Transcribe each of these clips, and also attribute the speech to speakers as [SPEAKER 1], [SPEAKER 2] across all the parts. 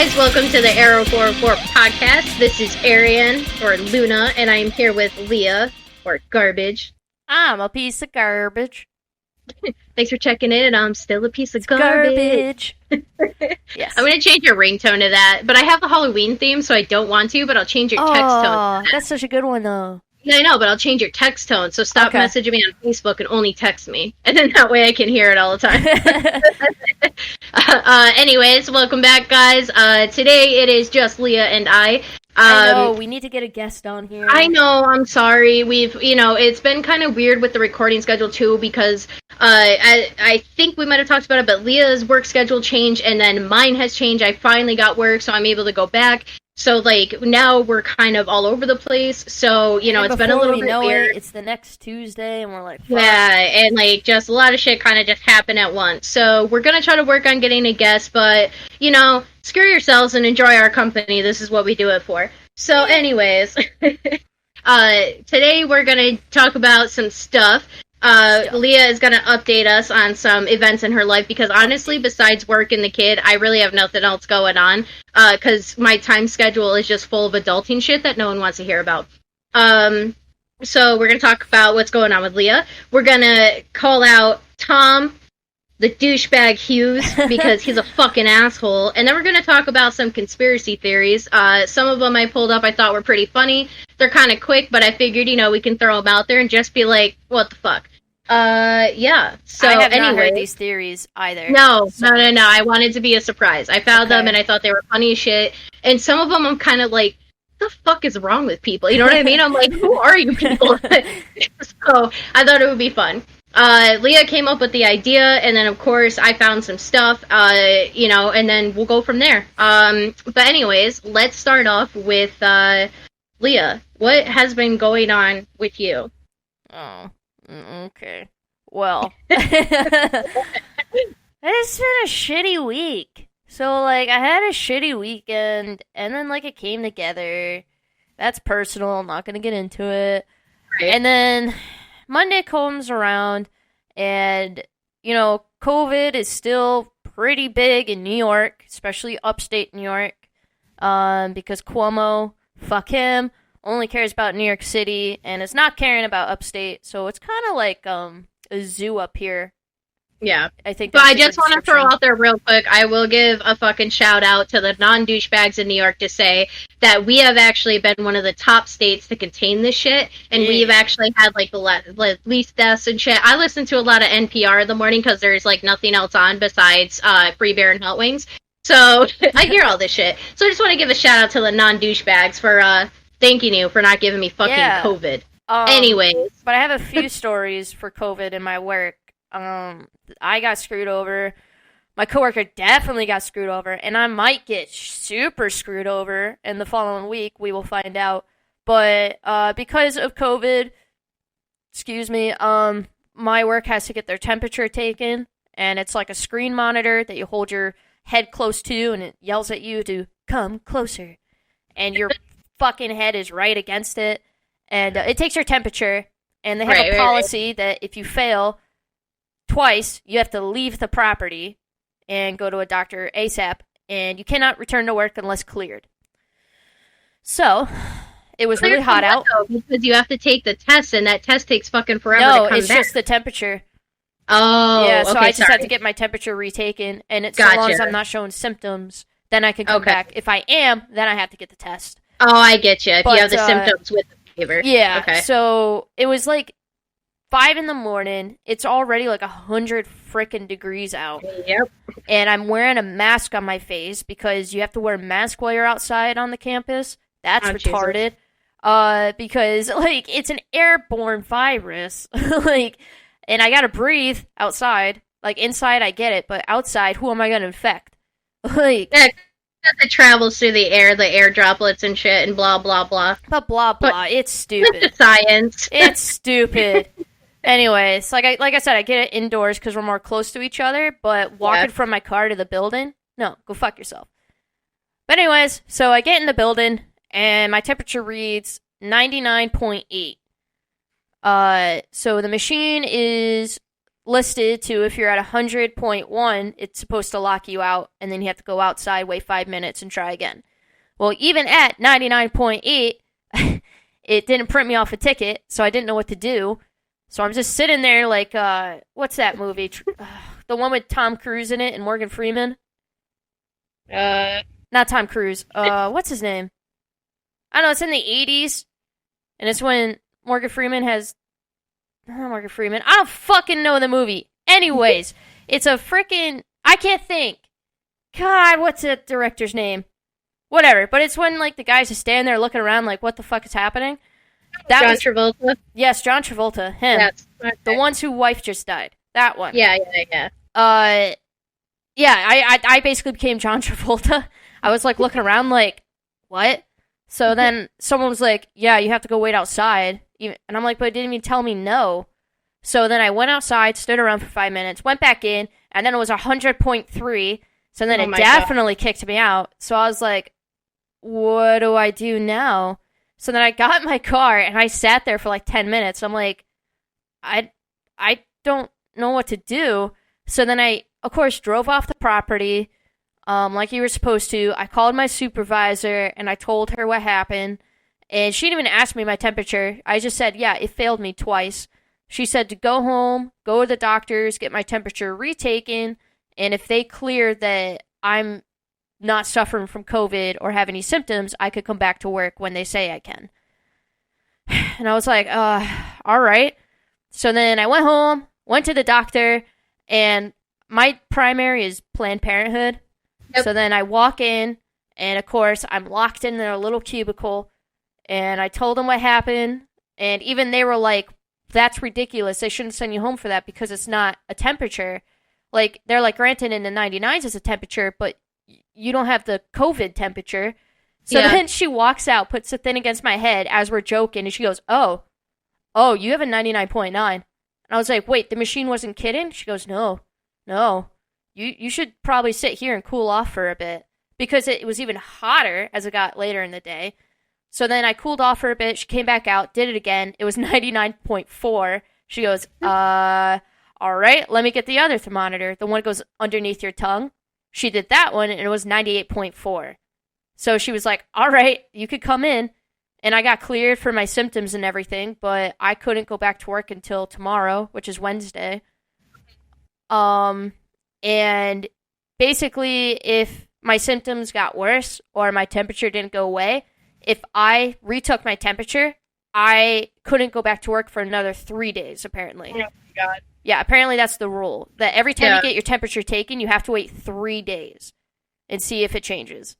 [SPEAKER 1] guys, welcome to the Arrow 404 podcast. This is Arian, or Luna, and I am here with Leah, or Garbage.
[SPEAKER 2] I'm a piece of garbage.
[SPEAKER 1] Thanks for checking in, and I'm still a piece of garbage.
[SPEAKER 2] Yes.
[SPEAKER 1] I'm going to change your ringtone to that, but I have the Halloween theme, so I don't want to, but I'll change your text tone.
[SPEAKER 2] Oh, that's such a good one, though.
[SPEAKER 1] Yeah, I know, but I'll change your text tone, so stop messaging me on Facebook and only text me, and then that way I can hear it all the time. Anyways, welcome back, guys. Today it is just Leah and I.
[SPEAKER 2] I know, we need to get a guest on here.
[SPEAKER 1] I know, I'm sorry. It's been kind of weird with the recording schedule, too, because I think we might have talked about it, but Leah's work schedule changed, and then mine has changed. I finally got work, so I'm able to go back. So, now we're kind of all over the place, so, it's been a little bit weird.
[SPEAKER 2] It's the next Tuesday, and we're like, fuck.
[SPEAKER 1] Yeah, and, just a lot of shit kind of just happened at once. So, we're gonna try to work on getting a guest, but, screw yourselves and enjoy our company. This is what we do it for. So, anyways, today we're gonna talk about some stuff. Leah is going to update us on some events in her life because honestly, besides work and the kid, I really have nothing else going on because my time schedule is just full of adulting shit that no one wants to hear about. So we're going to talk about what's going on with Leah. We're going to call out Tom, the douchebag Hughes, because he's a fucking asshole. And then we're going to talk about some conspiracy theories. Some of them I pulled up I thought were pretty funny. They're kind of quick, but I figured, we can throw them out there and just be like, what the fuck? Yeah. So
[SPEAKER 2] I have not heard these theories either.
[SPEAKER 1] No. I wanted to be a surprise. I found them and I thought they were funny as shit. And some of them I'm kind of like, what the fuck is wrong with people? You know what I mean? I'm like, who are you people? So I thought it would be fun. Leah came up with the idea, and then of course I found some stuff, and then we'll go from there. But anyways, let's start off with Leah. What has been going on with you?
[SPEAKER 2] Oh. Okay. Well, it's been a shitty week. So, I had a shitty weekend, and then, it came together. That's personal. I'm not going to get into it.
[SPEAKER 1] Right.
[SPEAKER 2] And then Monday comes around, and, COVID is still pretty big in New York, especially upstate New York, because Cuomo, fuck him, only cares about New York City, and is not caring about upstate, so it's kind of like a zoo up here.
[SPEAKER 1] Yeah.
[SPEAKER 2] I think.
[SPEAKER 1] But I just want to throw out there real quick, I will give a fucking shout out to the non-douchebags in New York to say that we have actually been one of the top states to contain this shit, and we've actually had, the least deaths and shit. I listen to a lot of NPR in the morning because there's, nothing else on besides Free Beer and Hot Wings, so I hear all this shit. So I just want to give a shout out to the non-douchebags for, thanking you for not giving me fucking COVID. Anyways.
[SPEAKER 2] But I have a few stories for COVID in my work. I got screwed over. My coworker definitely got screwed over. And I might get super screwed over in the following week. We will find out. But because of COVID, my work has to get their temperature taken. And it's like a screen monitor that you hold your head close to. And it yells at you to come closer. And you're fucking head is right against it, and it takes your temperature, and they have a policy that if you fail twice, you have to leave the property and go to a doctor ASAP, and you cannot return to work unless cleared. So, it was really hot out.
[SPEAKER 1] Because you have to take the test, and that test takes fucking forever to come back.
[SPEAKER 2] No, it's just the temperature.
[SPEAKER 1] Oh,
[SPEAKER 2] yeah, so I just had to get my temperature retaken, and it's so long as I'm not showing symptoms, then I can come back. If I am, then I have to get the test.
[SPEAKER 1] Oh, I get you. If you have the symptoms with the fever.
[SPEAKER 2] Yeah.
[SPEAKER 1] Okay.
[SPEAKER 2] So it was 5 a.m. It's already 100 freaking degrees out.
[SPEAKER 1] Yep.
[SPEAKER 2] And I'm wearing a mask on my face because you have to wear a mask while you're outside on the campus. That's retarded. Jesus. Because it's an airborne virus. And I gotta breathe outside. Inside I get it, but outside, who am I gonna infect?
[SPEAKER 1] Yeah. It travels through the air droplets and shit, and blah, blah, blah.
[SPEAKER 2] But blah, blah, it's stupid.
[SPEAKER 1] It's science.
[SPEAKER 2] It's stupid. Anyways, like I said, I get it indoors because we're more close to each other, but walking from my car to the building, no, go fuck yourself. But anyways, so I get in the building, and my temperature reads 99.8. So the machine is listed to if you're at 100.1, it's supposed to lock you out, and then you have to go outside, wait 5 minutes, and try again. Well, even at 99.8, it didn't print me off a ticket, so I didn't know what to do. So I'm just sitting there like, what's that movie? The one with Tom Cruise in it and Morgan Freeman? Not Tom Cruise. What's his name? I don't know, it's in the 80s, and it's when Morgan Freeman has... Not Morgan Freeman. I don't fucking know the movie. Anyways, it's a freaking... I can't think. God, what's the director's name? Whatever, but it's when, like, the guys just stand there looking around like, what the fuck is happening?
[SPEAKER 1] John Travolta?
[SPEAKER 2] Yes, John Travolta. Him.
[SPEAKER 1] Yes. Okay.
[SPEAKER 2] The one's whose wife just died. That one.
[SPEAKER 1] Yeah.
[SPEAKER 2] I basically became John Travolta. I was, like, looking around like, what? So then someone was like, yeah, you have to go wait outside. And I'm like, but it didn't even tell me no. So then I went outside, stood around for 5 minutes, went back in, and then it was 100.3. So then it definitely kicked me out. So I was like, what do I do now? So then I got in my car, and I sat there for like 10 minutes. I'm like, I don't know what to do. So then I, of course, drove off the property like you were supposed to. I called my supervisor, and I told her what happened. And she didn't even ask me my temperature. I just said, yeah, it failed me twice. She said to go home, go to the doctors, get my temperature retaken, and if they clear that I'm not suffering from COVID or have any symptoms, I could come back to work when they say I can. And I was like, all right. So then I went home, went to the doctor, and my primary is Planned Parenthood. Yep. So then I walk in, and of course, I'm locked in their little cubicle, and I told them what happened, and even they were like, that's ridiculous. They shouldn't send you home for that because it's not a temperature. Like, they're like, granted, in the 99s is a temperature, but you don't have the COVID temperature. So then she walks out, puts the thing against my head as we're joking, and she goes, oh, you have a 99.9. And I was like, wait, the machine wasn't kidding? She goes, no. You should probably sit here and cool off for a bit. Because it was even hotter as it got later in the day. So then I cooled off for a bit. She came back out, did it again. It was 99.4. She goes, all right, let me get the other thermometer. The one that goes underneath your tongue. She did that one, and it was 98.4. So she was like, all right, you could come in. And I got cleared for my symptoms and everything, but I couldn't go back to work until tomorrow, which is Wednesday. And basically, if my symptoms got worse or my temperature didn't go away, if I retook my temperature, I couldn't go back to work for another 3 days, apparently.
[SPEAKER 1] Oh, my God.
[SPEAKER 2] Yeah, apparently that's the rule. That every time you get your temperature taken, you have to wait 3 days and see if it changes.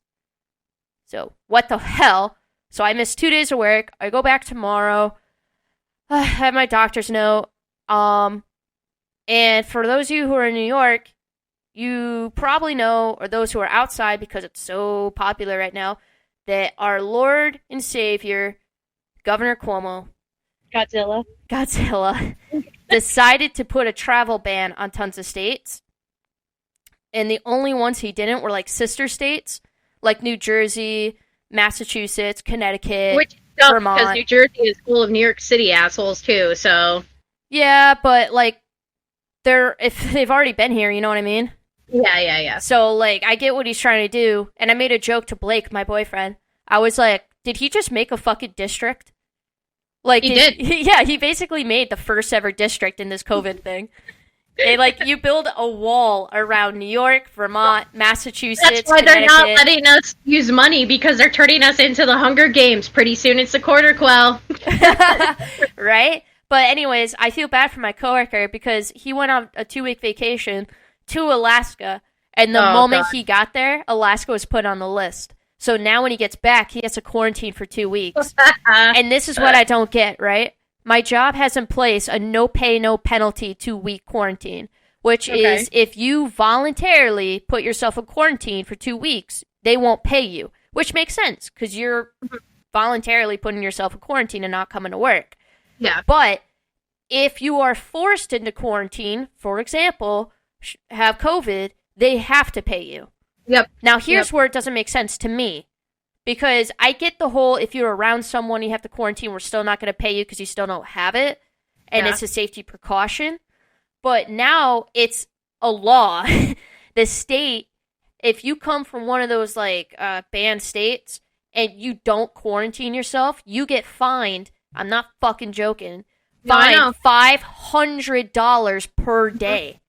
[SPEAKER 2] So, what the hell? So I missed 2 days of work. I go back tomorrow. I have my doctor's note. And for those of you who are in New York, you probably know, or those who are outside because it's so popular right now, that our Lord and Savior, Governor Cuomo,
[SPEAKER 1] Godzilla,
[SPEAKER 2] decided to put a travel ban on tons of states. And the only ones he didn't were like sister states, like New Jersey, Massachusetts, Connecticut,
[SPEAKER 1] which is
[SPEAKER 2] Vermont.
[SPEAKER 1] Because New Jersey is full of New York City assholes too, so.
[SPEAKER 2] Yeah, but like, if they've already been here, you know what I mean?
[SPEAKER 1] Yeah.
[SPEAKER 2] So, like, I get what he's trying to do, and I made a joke to Blake, my boyfriend. I was like, did he just make a fucking district? Like,
[SPEAKER 1] he did.
[SPEAKER 2] He basically made the first ever district in this COVID thing. And, like, you build a wall around New York, Vermont, Massachusetts,
[SPEAKER 1] That's why they're not letting us use money, because they're turning us into the Hunger Games. Pretty soon it's the Quarter Quell.
[SPEAKER 2] Right? But anyways, I feel bad for my coworker because he went on a 2-week vacation to Alaska, and the moment he got there, Alaska was put on the list. So now when he gets back, he has to quarantine for 2 weeks. And this is what I don't get, right? My job has in place a no pay, no penalty 2-week quarantine, which is if you voluntarily put yourself in quarantine for 2 weeks, they won't pay you, which makes sense because you're voluntarily putting yourself in quarantine and not coming to work.
[SPEAKER 1] Yeah.
[SPEAKER 2] But if you are forced into quarantine, for example, have COVID, they have to pay you.
[SPEAKER 1] Yep.
[SPEAKER 2] Now, here's where it doesn't make sense to me. Because I get the whole, if you're around someone, you have to quarantine, we're still not going to pay you because you still don't have it. And it's a safety precaution. But now it's a law. The state, if you come from one of those like banned states and you don't quarantine yourself, you get fined. I'm not fucking joking. Fined $500 per day.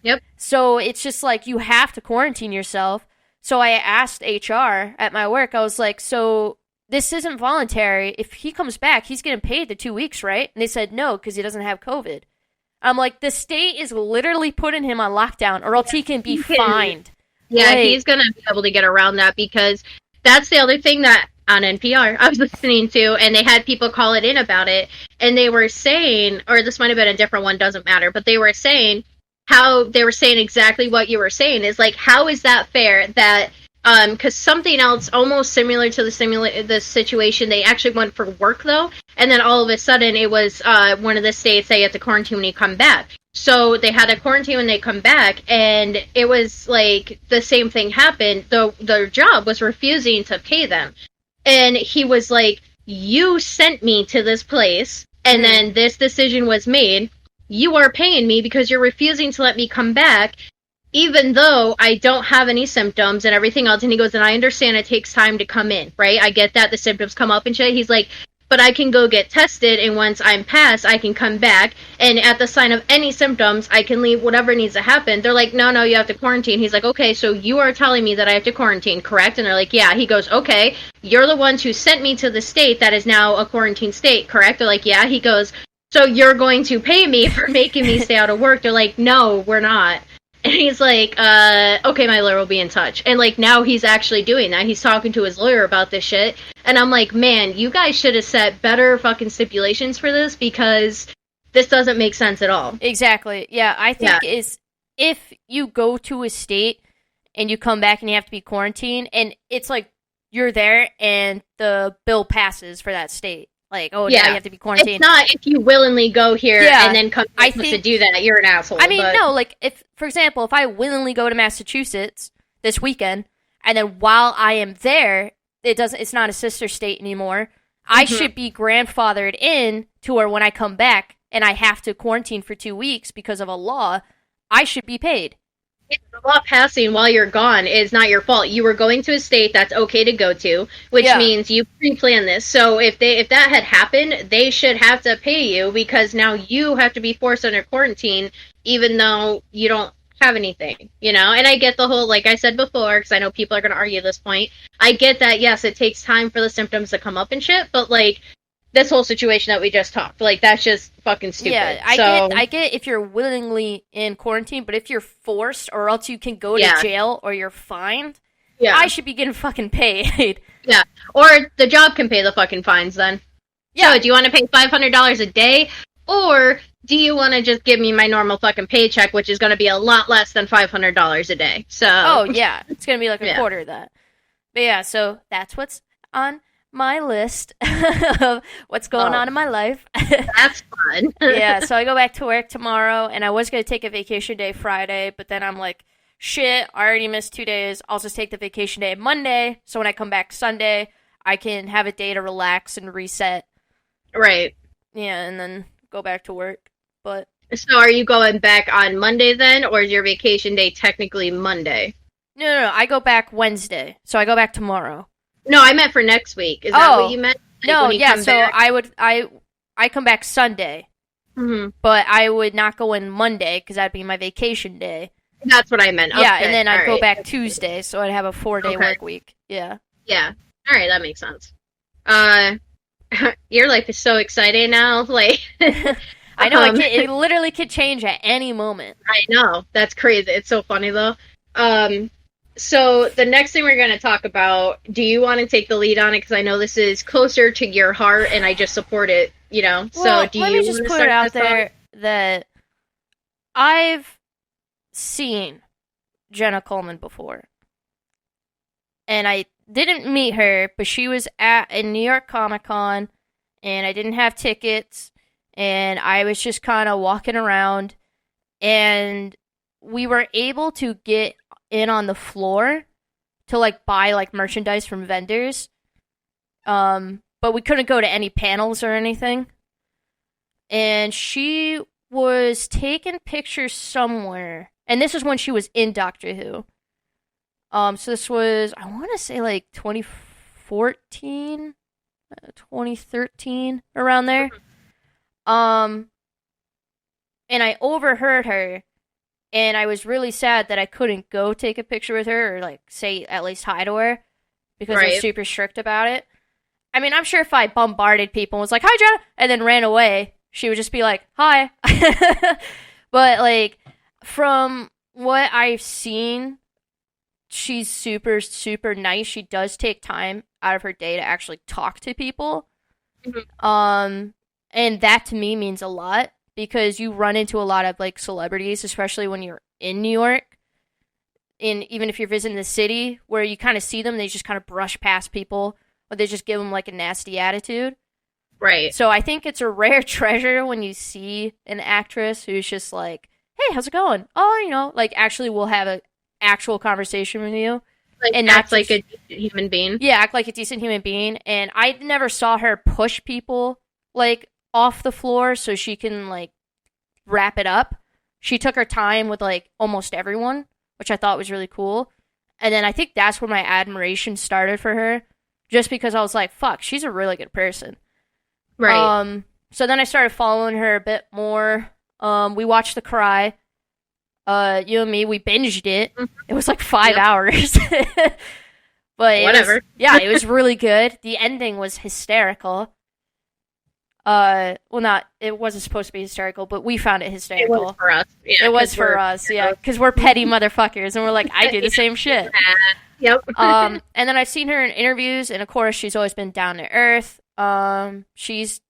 [SPEAKER 1] Yep.
[SPEAKER 2] So it's just like you have to quarantine yourself. So I asked HR at my work, I was like, so this isn't voluntary. If he comes back, he's getting paid the 2 weeks, right? And they said no, because he doesn't have COVID. I'm like, the state is literally putting him on lockdown, or else he can be fined.
[SPEAKER 1] Yeah, he's going to be able to get around that, because that's the other thing that on NPR I was listening to, and they had people call it in about it, and they were saying, or this might have been a different one, doesn't matter, but they were saying exactly what you were saying, is like, how is that fair that because something else almost similar to the situation, they actually went for work though, and then all of a sudden it was one of the states they had to quarantine when you come back. So they had to quarantine when they come back, and it was like the same thing happened. Their job was refusing to pay them, and he was like, "You sent me to this place, and then this decision was made. You are paying me because you're refusing to let me come back, even though I don't have any symptoms and everything else." And he goes, "And I understand it takes time to come in, right? I get that the symptoms come up and shit." He's like, "But I can go get tested, and once I'm past, I can come back, and at the sign of any symptoms, I can leave whatever needs to happen." They're like, no, you have to quarantine. He's like, "Okay, so you are telling me that I have to quarantine, correct?" And they're like, "Yeah." He goes, "Okay, you're the ones who sent me to the state that is now a quarantine state, correct?" They're like, "Yeah." He goes, "So you're going to pay me for making me stay out of work?" They're like, "No, we're not." And he's like, "Okay, my lawyer will be in touch." And, like, now he's actually doing that. He's talking to his lawyer about this shit. And I'm like, man, you guys should have set better fucking stipulations for this, because this doesn't make sense at all.
[SPEAKER 2] Exactly. Yeah, I think is if you go to a state and you come back and you have to be quarantined, and it's like you're there and the bill passes for that state. Like, oh, now you have to be quarantined.
[SPEAKER 1] It's not if you willingly go here and then come to do that, you're an asshole.
[SPEAKER 2] I mean, no, like, if, for example, if I willingly go to Massachusetts this weekend, and then while I am there, it's not a sister state anymore, I should be grandfathered in to where when I come back and I have to quarantine for 2 weeks because of a law, I should be paid.
[SPEAKER 1] The law passing while you're gone is not your fault. You were going to a state that's okay to go to, which means you pre-planned this. So if that had happened, they should have to pay you, because now you have to be forced under quarantine, even though you don't have anything, you know? And I get the whole, like I said before, because I know people are going to argue this point, I get that, yes, it takes time for the symptoms to come up and shit, but, like, this whole situation that we just talked, like, that's just fucking stupid.
[SPEAKER 2] Yeah, I get if you're willingly in quarantine, but if you're forced, or else you can go to jail or you're fined, I should be getting fucking paid.
[SPEAKER 1] Yeah, or the job can pay the fucking fines then. Yeah. So, do you want to pay $500 a day, or do you want to just give me my normal fucking paycheck, which is going to be a lot less than $500 a day? So.
[SPEAKER 2] Oh, yeah, it's going to be like a quarter of that. But yeah, so that's what's on my list of what's going on in my life.
[SPEAKER 1] That's fun.
[SPEAKER 2] Yeah, so I go back to work tomorrow, and I was going to take a vacation day Friday, but then I'm like, shit, I already missed 2 days. I'll just take the vacation day Monday, so when I come back Sunday, I can have a day to relax and reset.
[SPEAKER 1] Right.
[SPEAKER 2] Yeah, and then go back to work. But
[SPEAKER 1] so are you going back on Monday then, or is your vacation day technically Monday?
[SPEAKER 2] No, I go back Wednesday, so I go back tomorrow.
[SPEAKER 1] No, I meant for next week. Is that what you meant? Like,
[SPEAKER 2] no, yeah, so back? I come back Sunday, but I would not go in Monday, because that'd be my vacation day.
[SPEAKER 1] That's what I meant. Okay.
[SPEAKER 2] Yeah, and then I'd go back Tuesday, so I'd have a 4-day work week. Yeah.
[SPEAKER 1] Yeah. All right, that makes sense. Your life is so exciting now. Like,
[SPEAKER 2] I know, it literally could change at any moment.
[SPEAKER 1] I know. That's crazy. It's so funny, though. So the next thing we're going to talk about, do you want to take the lead on it? Because I know this is closer to your heart, and I just support it, you know?
[SPEAKER 2] Well,
[SPEAKER 1] so do
[SPEAKER 2] let
[SPEAKER 1] you
[SPEAKER 2] me just put it out there that I've seen Jenna Coleman before. And I didn't meet her, but she was at a New York Comic-Con, and I didn't have tickets, and I was just kind of walking around, and we were able to get in on the floor to, like, buy, like, merchandise from vendors. But we couldn't go to any panels or anything. And she was taking pictures somewhere, and this is when she was in Doctor Who. So this was, I want to say, like 2014, 2013, around there. And I overheard her, and I was really sad that I couldn't go take a picture with her or, like, say at least hi to her, because I was super strict about it. I mean, I'm sure if I bombarded people and was like, hi, Jenna, and then ran away, she would just be like, hi. But, like, from what I've seen, she's super, super nice. She does take time out of her day to actually talk to people. Mm-hmm. And that to me means a lot, because you run into a lot of, like, celebrities, especially when you're in New York. And even if you're visiting the city, where you kind of see them, they just kind of brush past people, or they just give them, like, a nasty attitude.
[SPEAKER 1] Right.
[SPEAKER 2] So I think it's a rare treasure when you see an actress who's just like, hey, how's it going? Oh, you know, like, actually will have an actual conversation with you.
[SPEAKER 1] Like, and act like a decent human being.
[SPEAKER 2] Yeah, act like a decent human being. And I never saw her push people, like, off the floor so she can, like, wrap it up. She took her time with, like, almost everyone, which I thought was really cool. And then I think that's where my admiration started for her, just because I was like, fuck, she's a really good person.
[SPEAKER 1] Right.
[SPEAKER 2] So then I started following her a bit more. We watched The Cry. You and me, we binged it. Mm-hmm. It was like 5 hours. But whatever. It was really good. The ending was hysterical. Well, it wasn't supposed to be hysterical, but we found it hysterical.
[SPEAKER 1] It was for us. Yeah,
[SPEAKER 2] it was for us, yeah. Because we're petty motherfuckers, and we're like, I do the same shit.
[SPEAKER 1] Yep.
[SPEAKER 2] And then I've seen her in interviews, and of course, she's always been down to earth. She's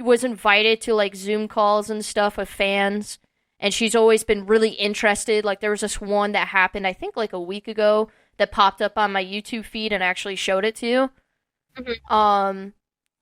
[SPEAKER 2] was invited to, like, Zoom calls and stuff with fans, and she's always been really interested. Like, there was this one that happened, I think, like, a week ago, that popped up on my YouTube feed and actually showed it to you. Mm-hmm.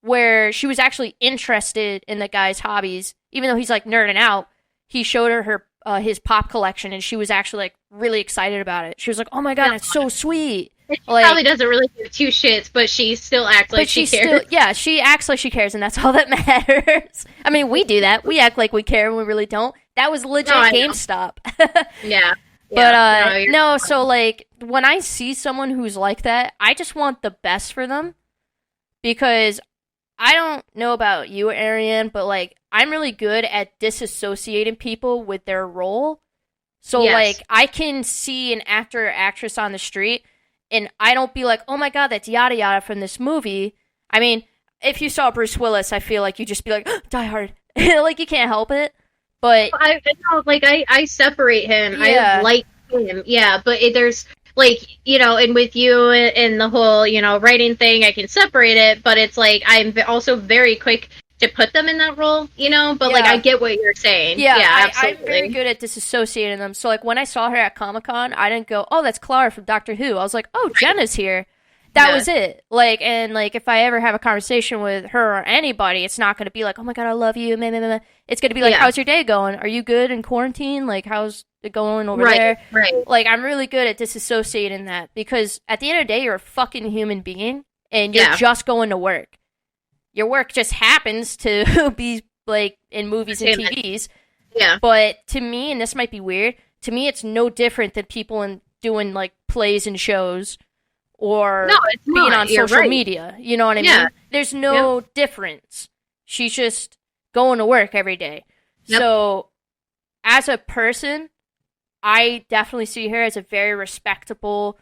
[SPEAKER 2] Where she was actually interested in the guy's hobbies, even though he's, like, nerding out. He showed her his pop collection, and she was actually, like, really excited about it. She was like, "Oh my god, it's so sweet!"
[SPEAKER 1] She probably doesn't really give two shits, but she still acts like she cares.
[SPEAKER 2] She acts like she cares, and that's all that matters. I mean, we do that. We act like we care, and we really don't. That was legit GameStop.
[SPEAKER 1] Yeah.
[SPEAKER 2] But, no, so, like, when I see someone who's like that, I just want the best for them, because I don't know about you, Ariane, but, like, I'm really good at disassociating people with their role. So, like, I can see an actor or actress on the street, and I don't be like, oh my god, that's yada yada from this movie. I mean, if you saw Bruce Willis, I feel like you just be like, oh, Die Hard. Like, you can't help it. But
[SPEAKER 1] I separate him. I like him. Yeah, but there's, like, you know, and with you and the whole, you know, writing thing, I can separate it, but it's like I'm also very quick to put them in that role, you know? But, like, I get what you're saying. Yeah, absolutely.
[SPEAKER 2] I'm very good at disassociating them. So, like, when I saw her at Comic-Con, I didn't go, oh, that's Clara from Doctor Who. I was like, oh, Jenna's here. That was it. Like, and, like, if I ever have a conversation with her or anybody, it's not going to be like, oh my god, I love you. It's going to be like, how's your day going? Are you good in quarantine? Like, how's it going over there?
[SPEAKER 1] Right.
[SPEAKER 2] Like, I'm really good at disassociating that, because at the end of the day, you're a fucking human being, and you're just going to work. Your work just happens to be, like, in movies and TVs.
[SPEAKER 1] Yeah.
[SPEAKER 2] But to me, and this might be weird, to me it's no different than people doing, like, plays and shows, or being on social media. You know what I mean? There's no difference. She's just going to work every day. Yep. So, as a person, I definitely see her as a very respectable,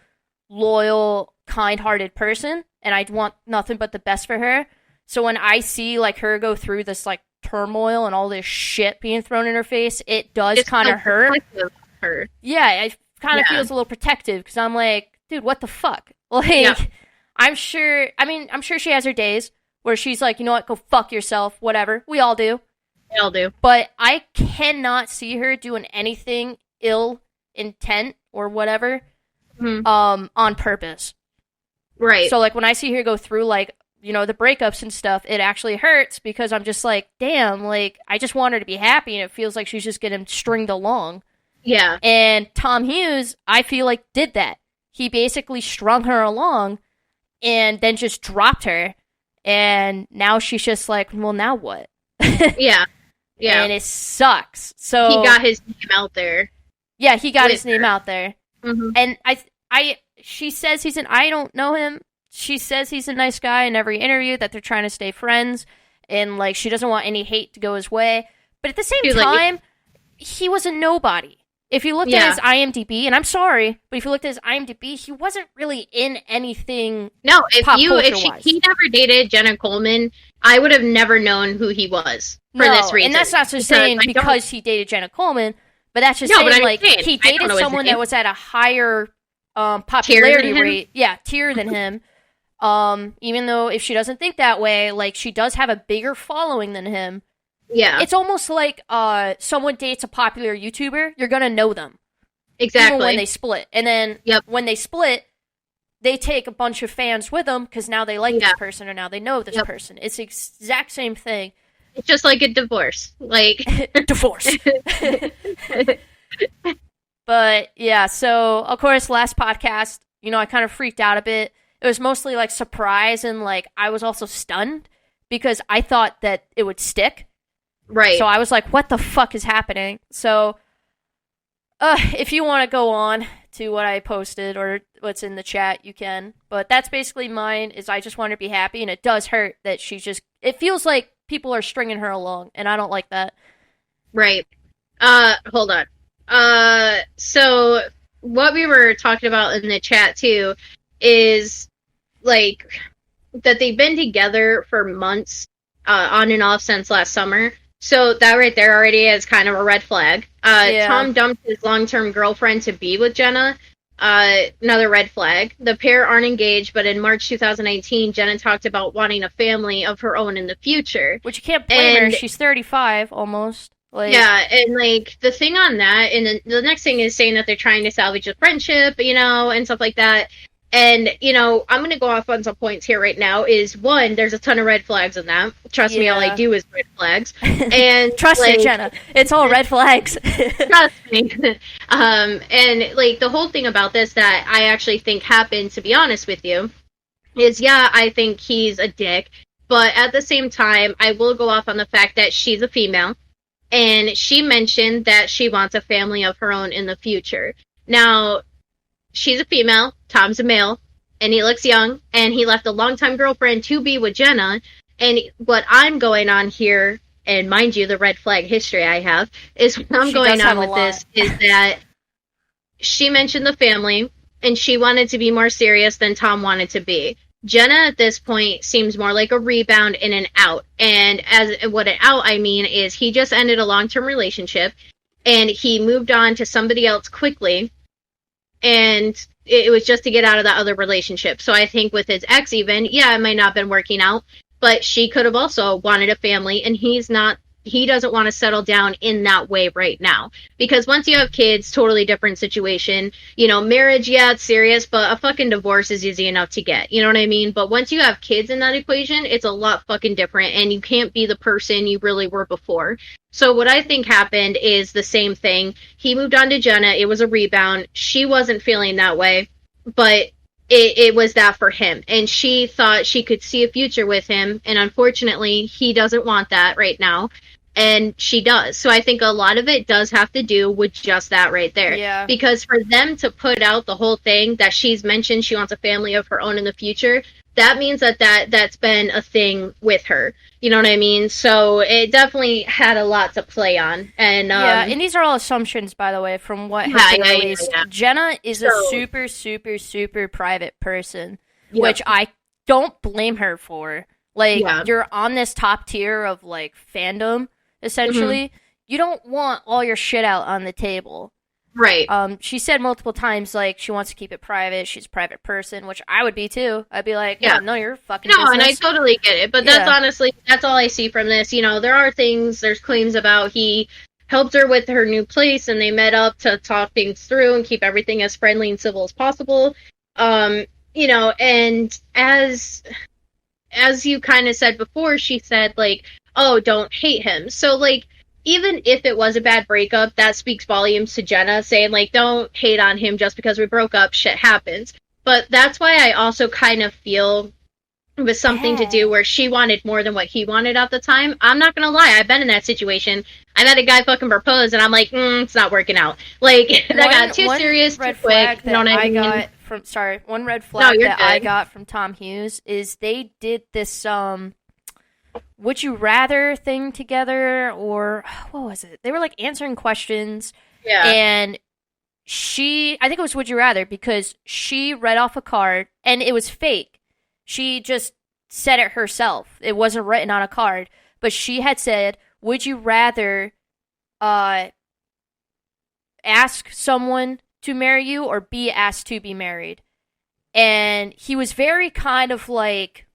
[SPEAKER 2] loyal, kind-hearted person, and I want nothing but the best for her. So when I see, like, her go through this, like, turmoil and all this shit being thrown in her face, it does kind of hurt. Yeah, it kind of feels a little protective, because I'm like, dude, what the fuck? Like, I'm sure she has her days where she's like, you know what, go fuck yourself, whatever. We all do. But I cannot see her doing anything ill intent or whatever, on purpose.
[SPEAKER 1] Right.
[SPEAKER 2] So, like, when I see her go through, like, you know, the breakups and stuff, it actually hurts, because I'm just like, damn, like, I just want her to be happy, and it feels like she's just getting stringed along.
[SPEAKER 1] Yeah.
[SPEAKER 2] And Tom Hughes, I feel like, did that. He basically strung her along, and then just dropped her, and now she's just like, well, now what?
[SPEAKER 1] Yeah. Yeah.
[SPEAKER 2] And it sucks. So
[SPEAKER 1] he got his name out there.
[SPEAKER 2] Yeah, he got his name out there.
[SPEAKER 1] Mm-hmm.
[SPEAKER 2] And she says I don't know him. She says he's a nice guy in every interview, that they're trying to stay friends, and like she doesn't want any hate to go his way. But at the same time, he was a nobody. If you looked at his IMDb, and I'm sorry, but if you looked at his IMDb, he wasn't really in anything.
[SPEAKER 1] No, if he never dated Jenna Coleman, I would have never known who he was for this reason.
[SPEAKER 2] And that's not just saying because he dated Jenna Coleman, but that's just saying like he dated someone that was at a higher popularity rate, tier than him. Even though if she doesn't think that way, like she does have a bigger following than him.
[SPEAKER 1] Yeah.
[SPEAKER 2] It's almost like someone dates a popular YouTuber, you're gonna know them.
[SPEAKER 1] Exactly.
[SPEAKER 2] Even when they split. And then when they split, they take a bunch of fans with them because now they like this person or now they know this person. It's the exact same thing.
[SPEAKER 1] It's just like a divorce. Like
[SPEAKER 2] divorce. But yeah, so of course last podcast, I kind of freaked out a bit. It was mostly like surprise and like I was also stunned because I thought that it would stick.
[SPEAKER 1] Right.
[SPEAKER 2] So I was like, what the fuck is happening? So if you want to go on to what I posted or what's in the chat, you can. But that's basically mine, is I just want her to be happy, and it does hurt that it feels like people are stringing her along, and I don't like that.
[SPEAKER 1] Right. Hold on. So what we were talking about in the chat too is like that they've been together for months, on and off since last summer. So that right there already is kind of a red flag. Tom dumped his long-term girlfriend to be with Jenna. Another red flag. The pair aren't engaged, but in March 2019, Jenna talked about wanting a family of her own in the future.
[SPEAKER 2] Which you can't blame her. She's 35 almost.
[SPEAKER 1] Yeah, and like the thing on that, and the next thing is saying that they're trying to salvage a friendship, and stuff like that. And, I'm going to go off on some points here right now. Is one, there's a ton of red flags in that. Trust me, all I do is red flags. And
[SPEAKER 2] trust me, Jenna, it's all red flags.
[SPEAKER 1] Trust me. And like the whole thing about this that I actually think happened, to be honest with you, is I think he's a dick. But at the same time, I will go off on the fact that she's a female. And she mentioned that she wants a family of her own in the future. Now, she's a female, Tom's a male, and he looks young, and he left a longtime girlfriend to be with Jenna. And what I'm going on here, and mind you, the red flag history I have, is what I'm going on with this is that she mentioned the family, and she wanted to be more serious than Tom wanted to be. Jenna at this point seems more like a rebound and an out. And as what an out I mean is he just ended a long-term relationship, and he moved on to somebody else quickly. And it was just to get out of that other relationship. So I think with his ex even, it might not have been working out, but she could have also wanted a family, and he doesn't want to settle down in that way right now. Because once you have kids, totally different situation. Marriage, it's serious, but a fucking divorce is easy enough to get. You know what I mean? But once you have kids in that equation, it's a lot fucking different, and you can't be the person you really were before. So what I think happened is the same thing. He moved on to Jenna. It was a rebound. She wasn't feeling that way, but it was that for him. And she thought she could see a future with him. And unfortunately, he doesn't want that right now. And she does. So I think a lot of it does have to do with just that right there.
[SPEAKER 2] Yeah.
[SPEAKER 1] Because for them to put out the whole thing that she's mentioned she wants a family of her own in the future, that means that's been a thing with her. You know what I mean? So it definitely had a lot to play on. And
[SPEAKER 2] and these are all assumptions, by the way, from what has been released. Yeah. Jenna is a super, super, super private person, which I don't blame her for. You're on this top tier of, fandom, essentially. Mm-hmm. You don't want all your shit out on the table.
[SPEAKER 1] Right.
[SPEAKER 2] She said multiple times, she wants to keep it private. She's a private person, which I would be, too. I'd be like, no, you're fucking business.
[SPEAKER 1] And I totally get it. But that's honestly, that's all I see from this. There are there's claims about he helped her with her new place, and they met up to talk things through and keep everything as friendly and civil as possible. And as you kind of said before, she said, oh, don't hate him. So, even if it was a bad breakup, that speaks volumes to Jenna, saying, don't hate on him just because we broke up, shit happens. But that's why I also kind of feel it was something to do where she wanted more than what he wanted at the time. I'm not gonna lie, I've been in that situation. I had a guy fucking propose, and I'm like, it's not working out. Like, that got too serious too quick. You know what I mean?
[SPEAKER 2] One red flag I got from Tom Hughes is they did this, would you rather thing together, or what was it? They were like answering questions.
[SPEAKER 1] Yeah.
[SPEAKER 2] And I think it was would you rather, because she read off a card and it was fake. She just said it herself. It wasn't written on a card, but she had said, would you rather ask someone to marry you or be asked to be married? And he was very kind of like,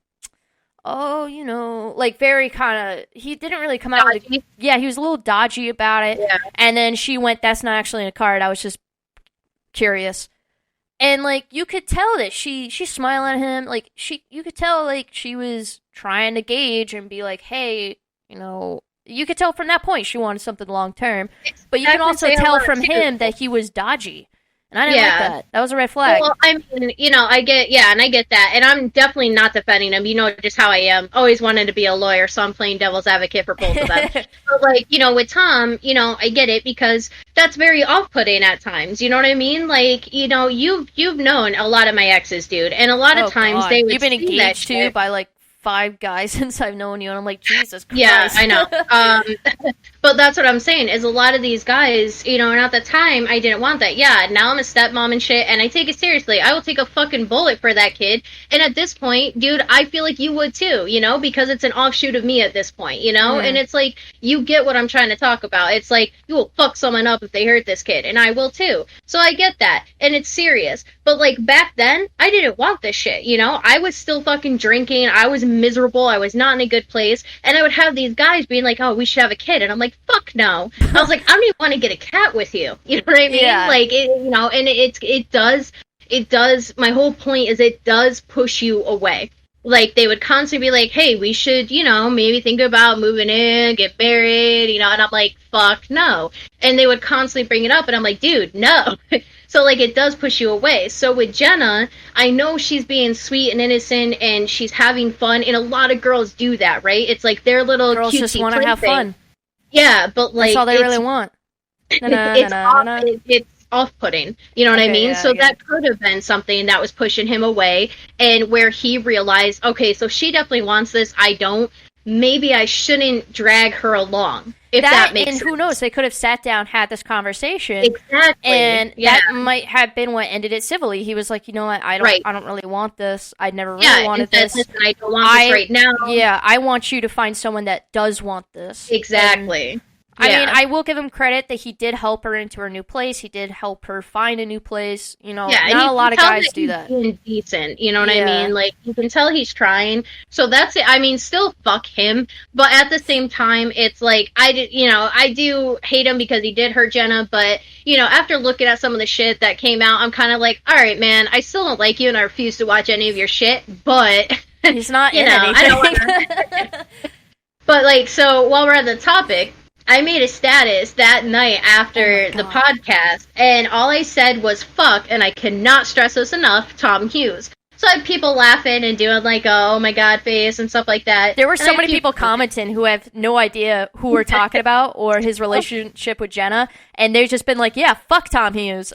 [SPEAKER 2] oh, like very kind of, he didn't really come out with he was a little dodgy about it.
[SPEAKER 1] Yeah.
[SPEAKER 2] And then she went, that's not actually in a card. I was just curious. And like, you could tell that she's smiling at him. Like, you could tell like she was trying to gauge and be like, hey, you could tell from that point she wanted something long term. But you can also tell from him that he was dodgy. And I didn't like that. That was a red flag.
[SPEAKER 1] Well, I mean, I get that. And I'm definitely not defending him. You know just how I am. Always wanted to be a lawyer, so I'm playing devil's advocate for both of them. But, like, with Tom, I get it, because that's very off-putting at times. You know what I mean? Like, you've known a lot of my exes, dude. And a lot of times they would
[SPEAKER 2] You've been
[SPEAKER 1] engaged
[SPEAKER 2] that to by, like, 5 guys since I've known you, and I'm like, Jesus Christ.
[SPEAKER 1] Yeah, I know. But that's what I'm saying, is a lot of these guys, and at the time, I didn't want that. Yeah, now I'm a stepmom and shit, and I take it seriously. I will take a fucking bullet for that kid. And at this point, dude, I feel like you would too, because it's an offshoot of me at this point, And it's like, you get what I'm trying to talk about. It's like, you will fuck someone up if they hurt this kid, and I will too. So I get that, and it's serious. But, like, back then, I didn't want this shit, I was still fucking drinking. I was miserable. I was not in a good place. And I would have these guys being like, oh, we should have a kid. And I'm like, fuck no. I was like, I don't even want to get a cat with you. You know what I mean?
[SPEAKER 2] Yeah.
[SPEAKER 1] Like, and it does, my whole point is it does push you away. Like, they would constantly be like, hey, we should, maybe think about moving in, get married, and I'm like, fuck no. And they would constantly bring it up, and I'm like, dude, no. So, like, it does push you away. So with Jenna, I know she's being sweet and innocent, and she's having fun, and a lot of girls do that, right? It's like their little
[SPEAKER 2] girls
[SPEAKER 1] cutesy
[SPEAKER 2] just want to have fun.
[SPEAKER 1] Yeah, but like,
[SPEAKER 2] that's all they really want.
[SPEAKER 1] It's off-putting, you know what I mean?
[SPEAKER 2] Yeah,
[SPEAKER 1] so that could have been something that was pushing him away, and where he realized, okay, so she definitely wants this, I don't. Maybe I shouldn't drag her along. If that makes sense.
[SPEAKER 2] And who knows? They could have sat down, had this conversation.
[SPEAKER 1] Exactly.
[SPEAKER 2] And that might have been what ended it civilly. He was like, you know what? I don't really want this. I never really wanted this.
[SPEAKER 1] I don't want this right now.
[SPEAKER 2] Yeah, I want you to find someone that does want this.
[SPEAKER 1] Exactly.
[SPEAKER 2] I mean, I will give him credit that he did help her into her new place. He did help her find a new place. Not a lot of guys do that.
[SPEAKER 1] Being decent, you know what I mean? Like, you can tell he's trying. So that's it. I mean, still fuck him. But at the same time, it's like, I do hate him because he did hurt Jenna. But, after looking at some of the shit that came out, I'm kind of like, all right, man, I still don't like you and I refuse to watch any of your shit. But,
[SPEAKER 2] he's not in anything. I don't wanna...
[SPEAKER 1] But, like, so while we're at the topic, I made a status that night after the podcast, and all I said was fuck, and I cannot stress this enough, Tom Hughes. So I had people laughing and doing like a oh my god face and stuff like that.
[SPEAKER 2] There were so many people commenting who have no idea who we're talking about or his relationship with Jenna, and they've just been like, yeah, fuck Tom Hughes.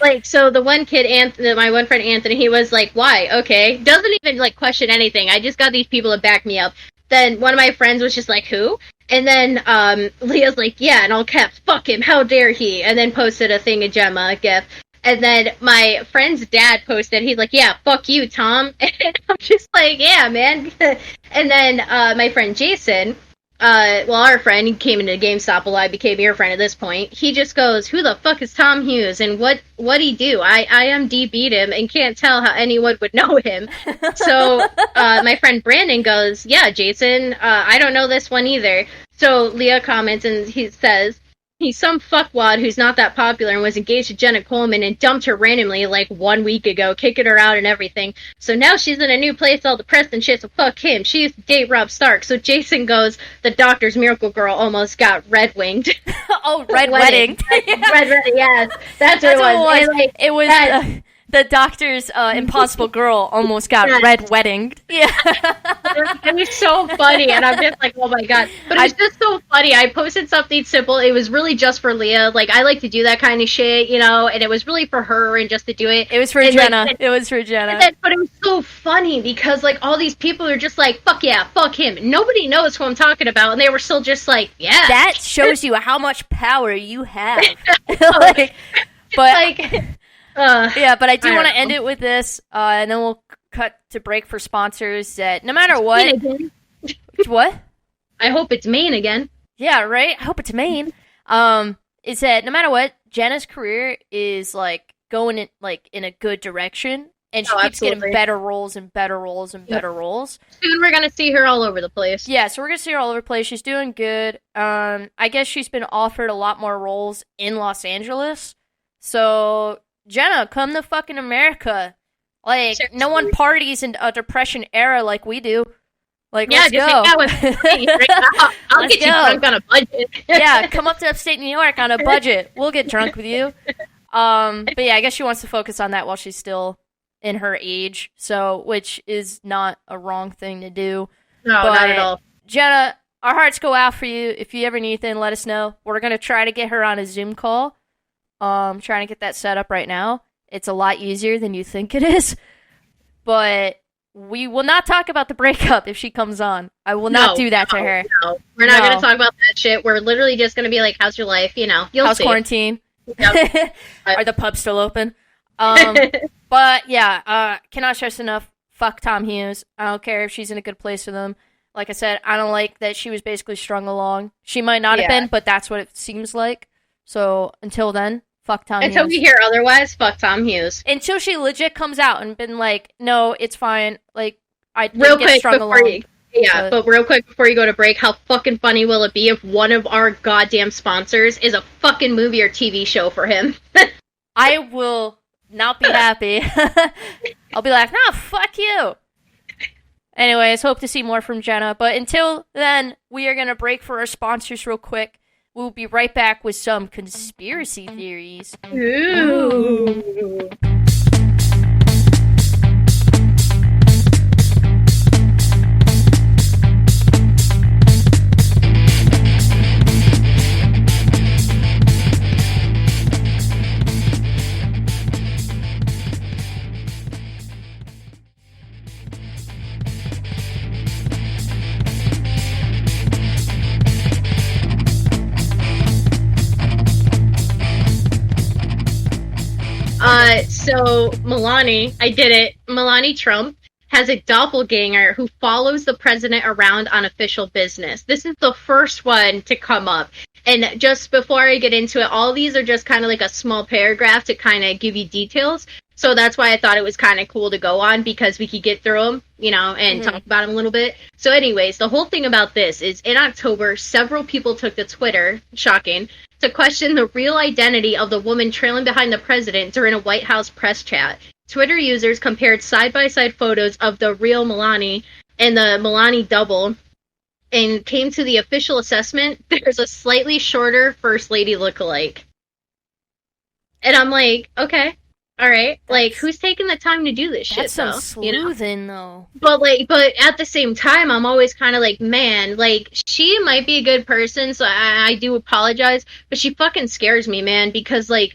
[SPEAKER 1] like, so the one kid, my one friend Anthony, he was like, why? Okay. Doesn't even like question anything. I just got these people to back me up. Then one of my friends was just like, who? And then Leah's like, yeah, in all caps, fuck him, how dare he? And then posted a thing of Gemma, a gif. And then my friend's dad posted, he's like, yeah, fuck you, Tom. And I'm just like, yeah, man. And then my friend Jason, our friend, he came into GameStop a lot, became your friend at this point. He just goes, who the fuck is Tom Hughes? And what'd he do? I IMDb'd him and can't tell how anyone would know him. So my friend Brandon goes, yeah, Jason, I don't know this one either. So Leah comments and he says, he's some fuckwad who's not that popular and was engaged to Jenna Coleman and dumped her randomly like 1 week ago, kicking her out and everything. So now she's in a new place all depressed and shit, so fuck him. She used to date Rob Stark. So Jason goes, the doctor's miracle girl almost got red-winged.
[SPEAKER 2] Oh, red wedding.
[SPEAKER 1] Red wedding, yes. That's what it was.
[SPEAKER 2] It was the doctor's impossible girl almost got red weddinged. Yeah.
[SPEAKER 1] It was so funny, and I'm just like, oh my god. But it was just so funny. I posted something simple. It was really just for Leah. Like, I like to do that kind of shit, you know, and it was really for her and just to do it.
[SPEAKER 2] It was for Jenna. It was for Jenna.
[SPEAKER 1] But it was so funny because, like, all these people are just like, fuck yeah, fuck him. Nobody knows who I'm talking about, and they were still just like, yeah.
[SPEAKER 2] That shows you how much power you have. Like, but yeah, but I do want to end it with this, and then we'll cut to break for sponsors. That no matter what, what?
[SPEAKER 1] I hope it's Maine again.
[SPEAKER 2] Yeah, right. I hope it's Maine. Is that no matter what, Jenna's career is like going in a good direction, and she keeps getting better roles and better roles and better roles.
[SPEAKER 1] Soon we're gonna see her all over the place.
[SPEAKER 2] Yeah, so we're gonna see her all over the place. She's doing good. I guess she's been offered a lot more roles in Los Angeles. So Jenna, come to fucking America. Like, seriously. No one parties in a Depression era like we do. Like, yeah, let's go.
[SPEAKER 1] I'll get you drunk on a budget.
[SPEAKER 2] Yeah, come up to upstate New York on a budget. We'll get drunk with you. But yeah, I guess she wants to focus on that while she's still in her age. So, which is not a wrong thing to do.
[SPEAKER 1] No,
[SPEAKER 2] but,
[SPEAKER 1] not at all.
[SPEAKER 2] Jenna, our hearts go out for you. If you ever need anything, let us know. We're going to try to get her on a Zoom call. Trying to get that set up right now. It's a lot easier than you think it is. But we will not talk about the breakup if she comes on. I will not do that to her.
[SPEAKER 1] No, we're not going to talk about that shit. We're literally just going to be like, how's your life? You know, you'll see.
[SPEAKER 2] Quarantine? Yep. Are the pubs still open? But yeah, cannot stress enough. Fuck Tom Hughes. I don't care if she's in a good place with him. Like I said, I don't like that she was basically strung along. She might not have been, but that's what it seems like. So until then, fuck Tom Hughes.
[SPEAKER 1] Until we hear otherwise, fuck Tom Hughes.
[SPEAKER 2] Until she legit comes out and been like, no, it's fine. Like, I didn't
[SPEAKER 1] real
[SPEAKER 2] get
[SPEAKER 1] quick
[SPEAKER 2] strung along.
[SPEAKER 1] But real quick before you go to break, how fucking funny will it be if one of our goddamn sponsors is a fucking movie or TV show for him?
[SPEAKER 2] I will not be happy. I'll be like, no, fuck you. Anyways, hope to see more from Jenna. But until then, we are going to break for our sponsors real quick. We'll be right back with some conspiracy theories.
[SPEAKER 1] Ooh. So Melania Trump has a doppelganger who follows the president around on official business. This is the first one to come up. And just before I get into it, all these are just kind of like a small paragraph to kind of give you details. So that's why I thought it was kind of cool to go on, because we could get through them, you know, and talk about them a little bit. So anyways, the whole thing about this is in October, several people took to Twitter, shocking, to question the real identity of the woman trailing behind the president during a White House press chat. Twitter users compared side-by-side photos of the real Melania and the Melania double and came to the official assessment, there's a slightly shorter First Lady lookalike. And I'm like, okay. All right, like, who's taking the time to do this shit,
[SPEAKER 2] though? That's some sleuthing, though.
[SPEAKER 1] But at the same time, I'm always kind of like, man, like, she might be a good person, so I do apologize, but she fucking scares me, man, because, like,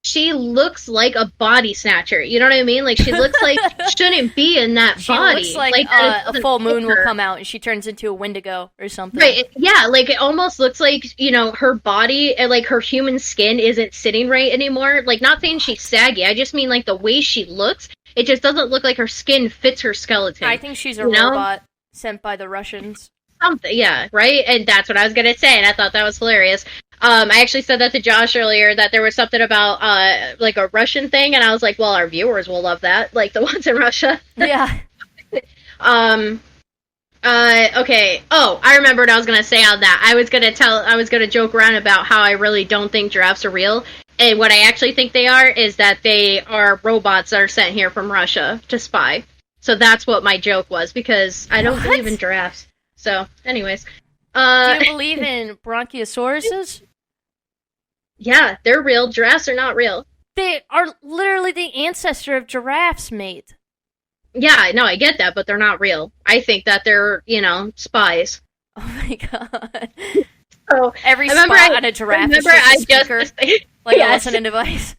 [SPEAKER 1] she looks like a body snatcher, you know what I mean? Like, she looks like she shouldn't be in that body.
[SPEAKER 2] She looks like a full moon will come out and she turns into a Wendigo or something.
[SPEAKER 1] Right, yeah, like, it almost looks like, you know, her body, and, like, her human skin isn't sitting right anymore. Like, not saying she's saggy, I just mean, like, the way she looks, it just doesn't look like her skin fits her skeleton.
[SPEAKER 2] I think she's a robot sent by the Russians.
[SPEAKER 1] Something, yeah, right? And that's what I was going to say, and I thought that was hilarious. I actually said that to Josh earlier, that there was something about, like, a Russian thing, and I was like, well, our viewers will love that, like, the ones in Russia.
[SPEAKER 2] Yeah.
[SPEAKER 1] Okay. Oh, I remembered I was going to say on that. I was going to joke around about how I really don't think giraffes are real, and what I actually think they are is that they are robots that are sent here from Russia to spy. So that's what my joke was, because I don't believe in giraffes. So, anyways.
[SPEAKER 2] Do you believe in bronchiosauruses?
[SPEAKER 1] Yeah, they're real. Giraffes are not real.
[SPEAKER 2] They are literally the ancestor of giraffes, mate.
[SPEAKER 1] Yeah, no, I get that, but they're not real. I think that they're, spies.
[SPEAKER 2] Oh my god.
[SPEAKER 1] So
[SPEAKER 2] Every spot on a giraffe is just a speaker, like a listening device.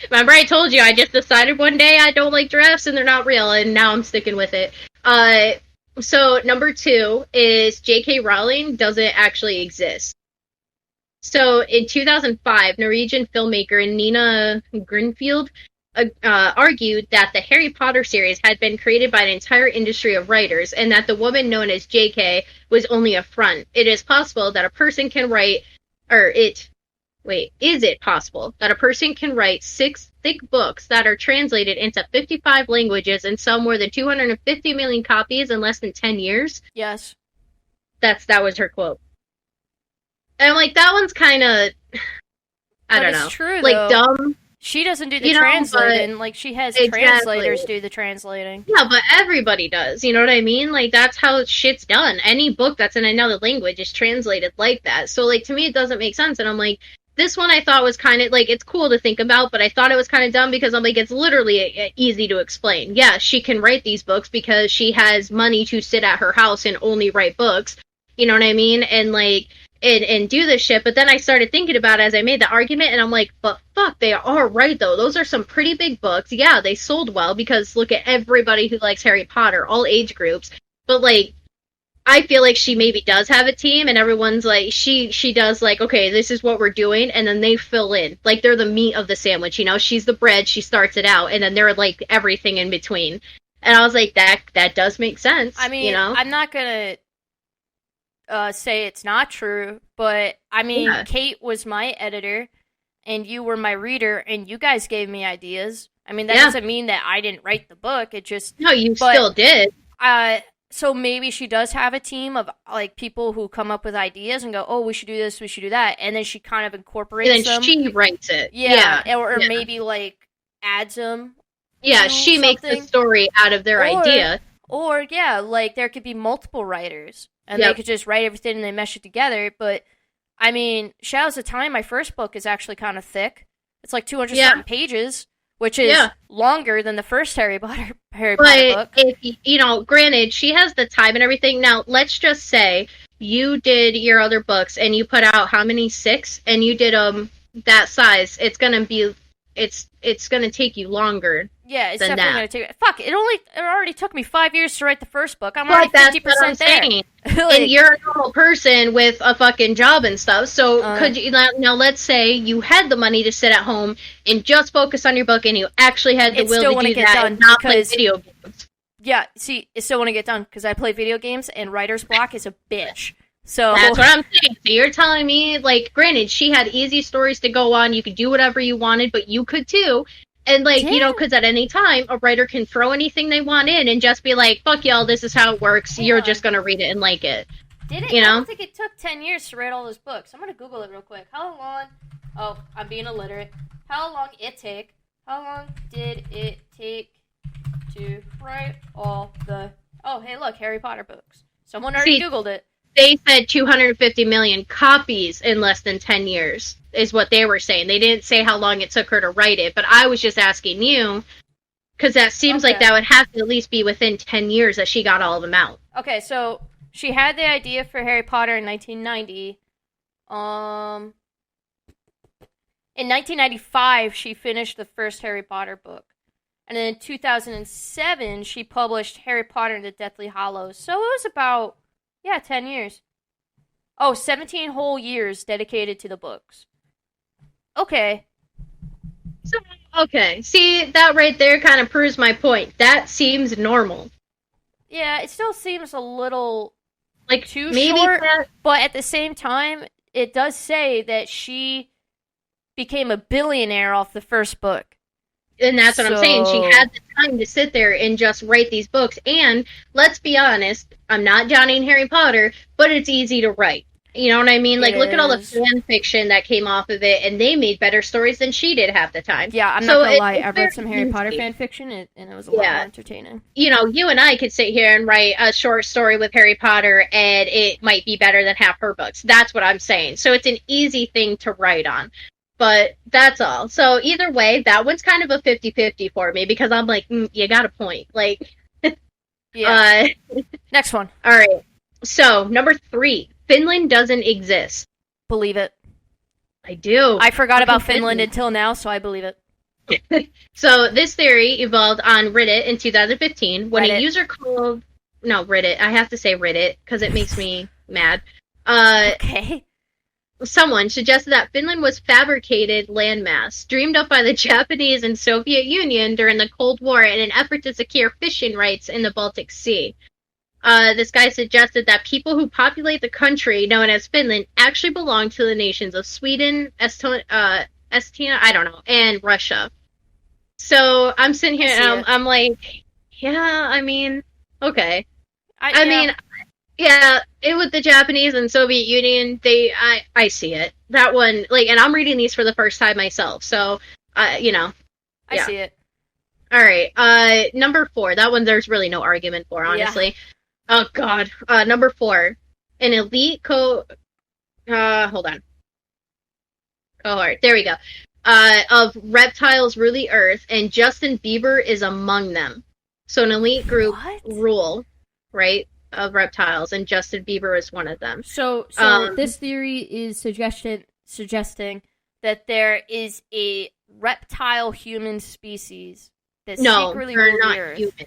[SPEAKER 1] Remember I told you I just decided one day I don't like giraffes and they're not real, and now I'm sticking with it. So number 2 is J.K. Rowling doesn't actually exist. So in 2005, Norwegian filmmaker Nina Greenfield argued that the Harry Potter series had been created by an entire industry of writers, and that the woman known as J.K. was only a front. It is possible that a person can write, is it possible that a person can write 6 thick books that are translated into 55 languages and sell more than 250 million copies in less than 10 years?
[SPEAKER 2] Yes.
[SPEAKER 1] That was her quote. And I'm like, that one's kind of, I don't know.
[SPEAKER 2] It's true,
[SPEAKER 1] like,
[SPEAKER 2] though.
[SPEAKER 1] Dumb.
[SPEAKER 2] She doesn't do the translating. Like, she has translators do the translating.
[SPEAKER 1] Yeah, but everybody does. You know what I mean? Like, that's how shit's done. Any book that's in another language is translated like that. So, like, to me, it doesn't make sense. And I'm like, this one I thought was kind of, like, it's cool to think about, but I thought it was kind of dumb because I'm like, it's literally easy to explain. Yeah, she can write these books because she has money to sit at her house and only write books. You know what I mean? And, like, and do this shit, but then I started thinking about it as I made the argument, and I'm like, but fuck, they are right, though. Those are some pretty big books. Yeah, they sold well, because look at everybody who likes Harry Potter, all age groups. But, like, I feel like she maybe does have a team, and everyone's like, she does, like, okay, this is what we're doing, and then they fill in. Like, they're the meat of the sandwich, you know? She's the bread, she starts it out, and then they're, like, everything in between. And I was like, that does make sense,
[SPEAKER 2] I mean,
[SPEAKER 1] you know?
[SPEAKER 2] I'm not gonna say it's not true, but I mean, yeah. Kate was my editor, and you were my reader, and you guys gave me ideas. I mean, that doesn't mean that I didn't write the book. It just
[SPEAKER 1] still did.
[SPEAKER 2] So maybe she does have a team of like people who come up with ideas and go, "Oh, we should do this, we should do that," and then she kind of incorporates
[SPEAKER 1] and then
[SPEAKER 2] them.
[SPEAKER 1] She writes it,
[SPEAKER 2] or maybe like adds them.
[SPEAKER 1] Yeah, she makes the story out of their idea.
[SPEAKER 2] Or like there could be multiple writers. And they could just write everything and they mesh it together. But, I mean, Shadows of Time, my first book, is actually kind of thick. It's like 200-something pages, which is longer than the first Harry Potter book.
[SPEAKER 1] If, granted, she has the time and everything. Now, let's just say you did your other books and you put out how many? 6? And you did that size. It's going to be... It's going to take you longer.
[SPEAKER 2] Yeah, it's definitely going to take... Fuck, it already took me 5 years to write the first book. I'm already 50% there.
[SPEAKER 1] And you're a normal person with a fucking job and stuff, so could you... Now, let's say you had the money to sit at home and just focus on your book, and you actually had the will to do that and not play video games.
[SPEAKER 2] Yeah, see, it still want to get done, because I play video games, and writer's block is a bitch. So
[SPEAKER 1] that's what I'm saying. So you're telling me, like, granted, she had easy stories to go on. You could do whatever you wanted, but you could too. And, like, because at any time, a writer can throw anything they want in and just be like, fuck y'all, this is how it works. You're just going to read it and like it.
[SPEAKER 2] Did it? I don't think it took 10 years to write all those books. I'm going to Google it real quick. How long... Oh, I'm being illiterate. How long did it take to write all the... Oh, hey, look, Harry Potter books. Someone already Googled it.
[SPEAKER 1] They said 250 million copies in less than 10 years is what they were saying. They didn't say how long it took her to write it, but I was just asking you, because that seems like that would have to at least be within 10 years that she got all of them out.
[SPEAKER 2] Okay, so she had the idea for Harry Potter in 1990. In 1995, she finished the first Harry Potter book. And then in 2007, she published Harry Potter and the Deathly Hallows. So it was about... 10 years. 17 whole years dedicated to the books. Okay.
[SPEAKER 1] See, that right there kind of proves my point. That seems normal.
[SPEAKER 2] Yeah, it still seems a little, like, too short, but at the same time, it does say that she became a billionaire off the first book.
[SPEAKER 1] And that's what I'm saying. She had the time to sit there and just write these books. And let's be honest, I'm not Johnny and Harry Potter, but it's easy to write. You know what I mean? Like, look at all the fan fiction that came off of it, and they made better stories than she did half the time.
[SPEAKER 2] Yeah, I'm not gonna lie. I read some Harry Potter fan fiction, and it was a lot more entertaining.
[SPEAKER 1] You and I could sit here and write a short story with Harry Potter, and it might be better than half her books. That's what I'm saying. So it's an easy thing to write on. But that's all. So either way, that one's kind of a 50-50 for me because I'm like, you got a point. Like,
[SPEAKER 2] Yeah. Next one.
[SPEAKER 1] All right. So, number 3, Finland doesn't exist.
[SPEAKER 2] Believe it.
[SPEAKER 1] I do.
[SPEAKER 2] I forgot about Finland until now, so I believe
[SPEAKER 1] it. So, this theory evolved on Reddit in 2015 when a user called... No, Reddit. I have to say Reddit because it makes me mad.
[SPEAKER 2] Okay.
[SPEAKER 1] Someone suggested that Finland was fabricated landmass, dreamed up by the Japanese and Soviet Union during the Cold War in an effort to secure fishing rights in the Baltic Sea. This guy suggested that people who populate the country known as Finland actually belong to the nations of Sweden, Estonia, I don't know, and Russia. So I'm sitting here and I'm like, yeah, I mean, okay. I mean, yeah, with the Japanese and Soviet Union, I see it. That one, like, and I'm reading these for the first time myself, so, you know.
[SPEAKER 2] I see it.
[SPEAKER 1] All right, number 4. That one there's really no argument for, honestly. Yeah. Oh, God. Number 4. An elite hold on. Cohort. There we go. Of reptiles rule the earth, and Justin Bieber is among them. So an elite group rule, right, of reptiles, and Justin Bieber is one of them.
[SPEAKER 2] So this theory is suggesting that there is a reptile-human species that secretly rule the earth. Human.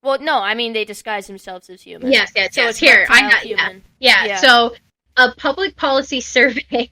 [SPEAKER 2] Well, no, I mean they disguise themselves as human.
[SPEAKER 1] Yes. So it's here. I got human. Yeah. So a public policy survey.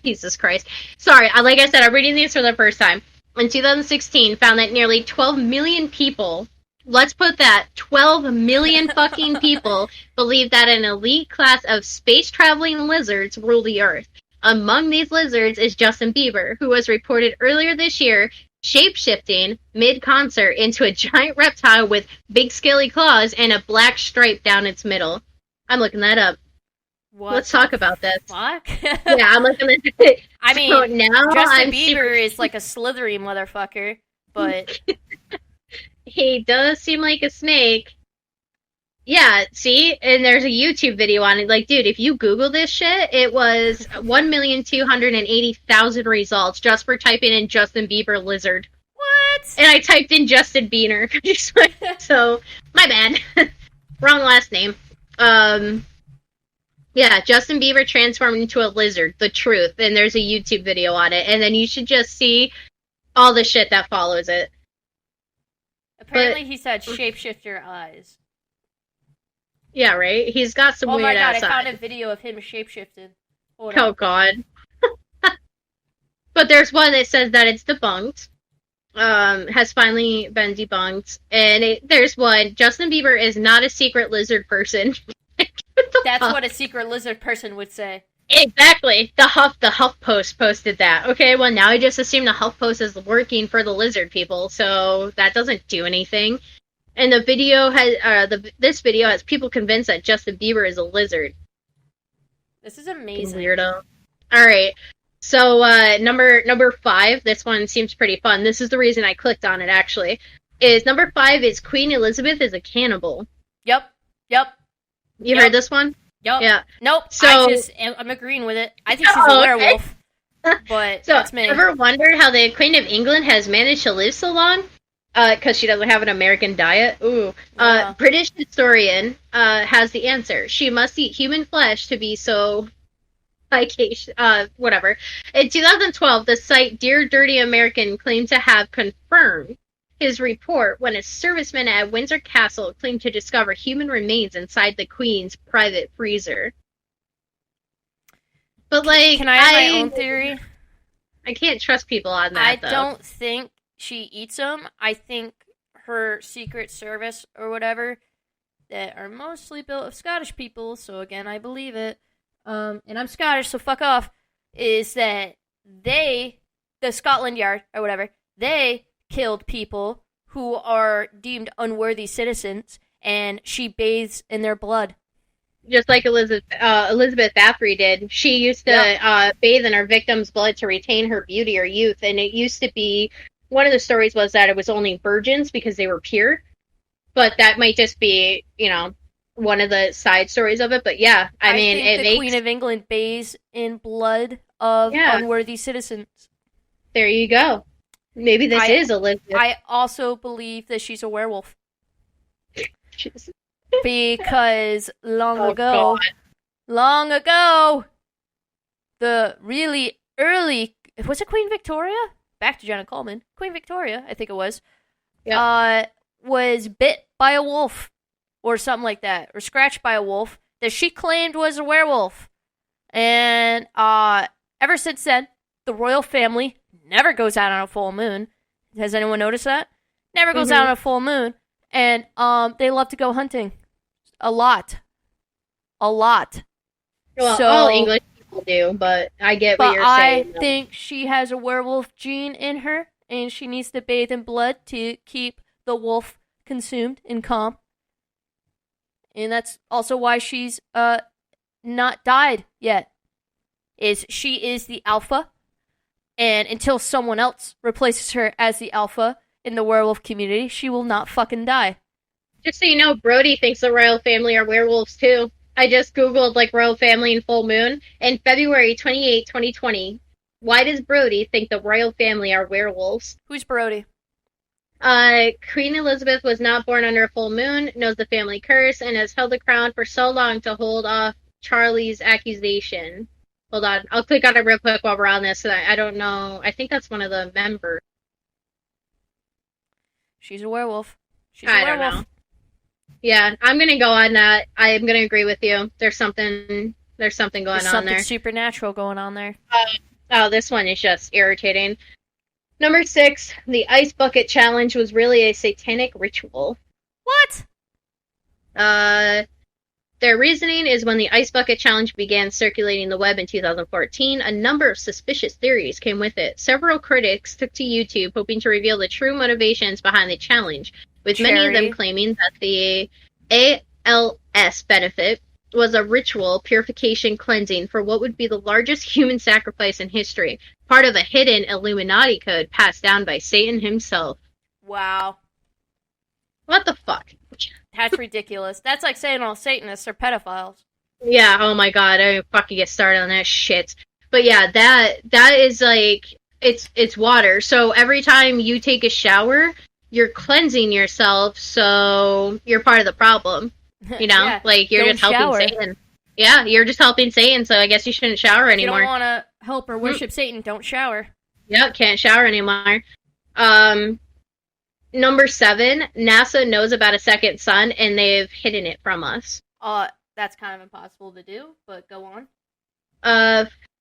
[SPEAKER 1] Jesus Christ. Sorry, like I said, I'm reading these for the first time. In 2016, found that nearly 12 million people. Let's put that 12 million fucking people believe that an elite class of space-traveling lizards rule the Earth. Among these lizards is Justin Bieber, who was reported earlier this year shape-shifting mid-concert into a giant reptile with big scaly claws and a black stripe down its middle. I'm looking that up. Let's talk about this.
[SPEAKER 2] Fuck?
[SPEAKER 1] Yeah, I'm looking at it.
[SPEAKER 2] I mean, so now Justin Bieber is like a slithery motherfucker, but...
[SPEAKER 1] He does seem like a snake. Yeah, see? And there's a YouTube video on it. Like, dude, if you Google this shit, it was 1,280,000 results just for typing in Justin Bieber lizard.
[SPEAKER 2] What?
[SPEAKER 1] And I typed in Justin Bieber. So, my bad. Wrong last name. Yeah, Justin Bieber transformed into a lizard. The truth. And there's a YouTube video on it. And then you should just see all the shit that follows it.
[SPEAKER 2] Apparently he said shapeshifter eyes.
[SPEAKER 1] Yeah, right? He's got some weird ass eyes.
[SPEAKER 2] Oh my god, I found a video of him shapeshifted.
[SPEAKER 1] Oh god. But there's one that says that it's debunked. Has finally been debunked. And there's one, Justin Bieber is not a secret lizard person.
[SPEAKER 2] That's what a secret lizard person would say.
[SPEAKER 1] Exactly. The HuffPost posted that. Okay, well now I just assume the HuffPost is working for the lizard people, so that doesn't do anything. And the video has this video has people convinced that Justin Bieber is a lizard.
[SPEAKER 2] This is amazing.
[SPEAKER 1] Weirdo. All right. So number 5. This one seems pretty fun. This is the reason I clicked on it. Actually, is number 5 is Queen Elizabeth is a cannibal.
[SPEAKER 2] Yep.
[SPEAKER 1] You heard this one?
[SPEAKER 2] Yep.
[SPEAKER 1] Yeah.
[SPEAKER 2] Nope. So I'm agreeing with it. I think she's a werewolf. But
[SPEAKER 1] so,
[SPEAKER 2] that's me.
[SPEAKER 1] Ever wondered how the Queen of England has managed to live so long? Because she doesn't have an American diet. Ooh.
[SPEAKER 2] Wow.
[SPEAKER 1] British historian has the answer. She must eat human flesh to be so whatever. In 2012, the site Dear Dirty American claimed to have confirmed his report when a serviceman at Windsor Castle claimed to discover human remains inside the Queen's private freezer. But like,
[SPEAKER 2] can I have my own theory?
[SPEAKER 1] I can't trust people on that.
[SPEAKER 2] I don't think she eats them. I think her Secret Service or whatever that are mostly built of Scottish people. So again, I believe it. And I'm Scottish, so fuck off. Is that the Scotland Yard or whatever, they killed people who are deemed unworthy citizens, and she bathes in their blood.
[SPEAKER 1] Just like Elizabeth Bathory did. She used to bathe in her victims' blood to retain her beauty or youth, and it used to be, one of the stories was that it was only virgins because they were pure, but that might just be, one of the side stories of it, but yeah, I mean,
[SPEAKER 2] think the Queen of England bathes in blood of unworthy citizens.
[SPEAKER 1] There you go. Maybe this is Elizabeth.
[SPEAKER 2] I also believe that she's a werewolf. Because long ago, the really early, was it Queen Victoria? Back to Jenna Coleman. Queen Victoria, I think it was. Yeah. Was bit by a wolf or something like that, or scratched by a wolf that she claimed was a werewolf. And ever since then, the royal family never goes out on a full moon. Has anyone noticed that? Never goes out on a full moon. And they love to go hunting. A lot.
[SPEAKER 1] Well, so, all English people do, but I get what you're saying.
[SPEAKER 2] But I think she has a werewolf gene in her, and she needs to bathe in blood to keep the wolf consumed and calm. And that's also why she's not died yet. She is the alpha, and until someone else replaces her as the alpha in the werewolf community, she will not fucking die.
[SPEAKER 1] Just so you know, Brody thinks the royal family are werewolves too. I just googled royal family and full moon, and February 28, 2020. Why does Brody think the royal family are werewolves?
[SPEAKER 2] Who's Brody?
[SPEAKER 1] Queen Elizabeth was not born under a full moon, knows the family curse, and has held the crown for so long to hold off Charlie's accusation. Hold on, I'll click on it real quick while we're on this. I don't know. I think that's one of the members.
[SPEAKER 2] She's a werewolf.
[SPEAKER 1] I don't know. Yeah, I'm gonna go on that. I'm gonna agree with you. There's something going on there.
[SPEAKER 2] Something supernatural going on there.
[SPEAKER 1] This one is just irritating. Number 6, the Ice Bucket Challenge was really a satanic ritual.
[SPEAKER 2] What?
[SPEAKER 1] Their reasoning is when the Ice Bucket Challenge began circulating the web in 2014, a number of suspicious theories came with it. Several critics took to YouTube hoping to reveal the true motivations behind the challenge, with many of them claiming that the ALS benefit was a ritual purification cleansing for what would be the largest human sacrifice in history, part of a hidden Illuminati code passed down by Satan himself.
[SPEAKER 2] Wow.
[SPEAKER 1] What the fuck?
[SPEAKER 2] That's ridiculous. That's like saying all Satanists are pedophiles.
[SPEAKER 1] Yeah, oh my god, I don't fucking get started on that shit. But yeah, that is it's water. So every time you take a shower, you're cleansing yourself, so you're part of the problem. You know?
[SPEAKER 2] Yeah,
[SPEAKER 1] you're just helping Satan. Yeah, you're just helping Satan, so I guess you shouldn't shower anymore.
[SPEAKER 2] If you don't want to help or worship Satan, don't shower.
[SPEAKER 1] Yep, can't shower anymore. Number 7, NASA knows about a second sun, and they've hidden it from us.
[SPEAKER 2] That's kind of impossible to do, but go on.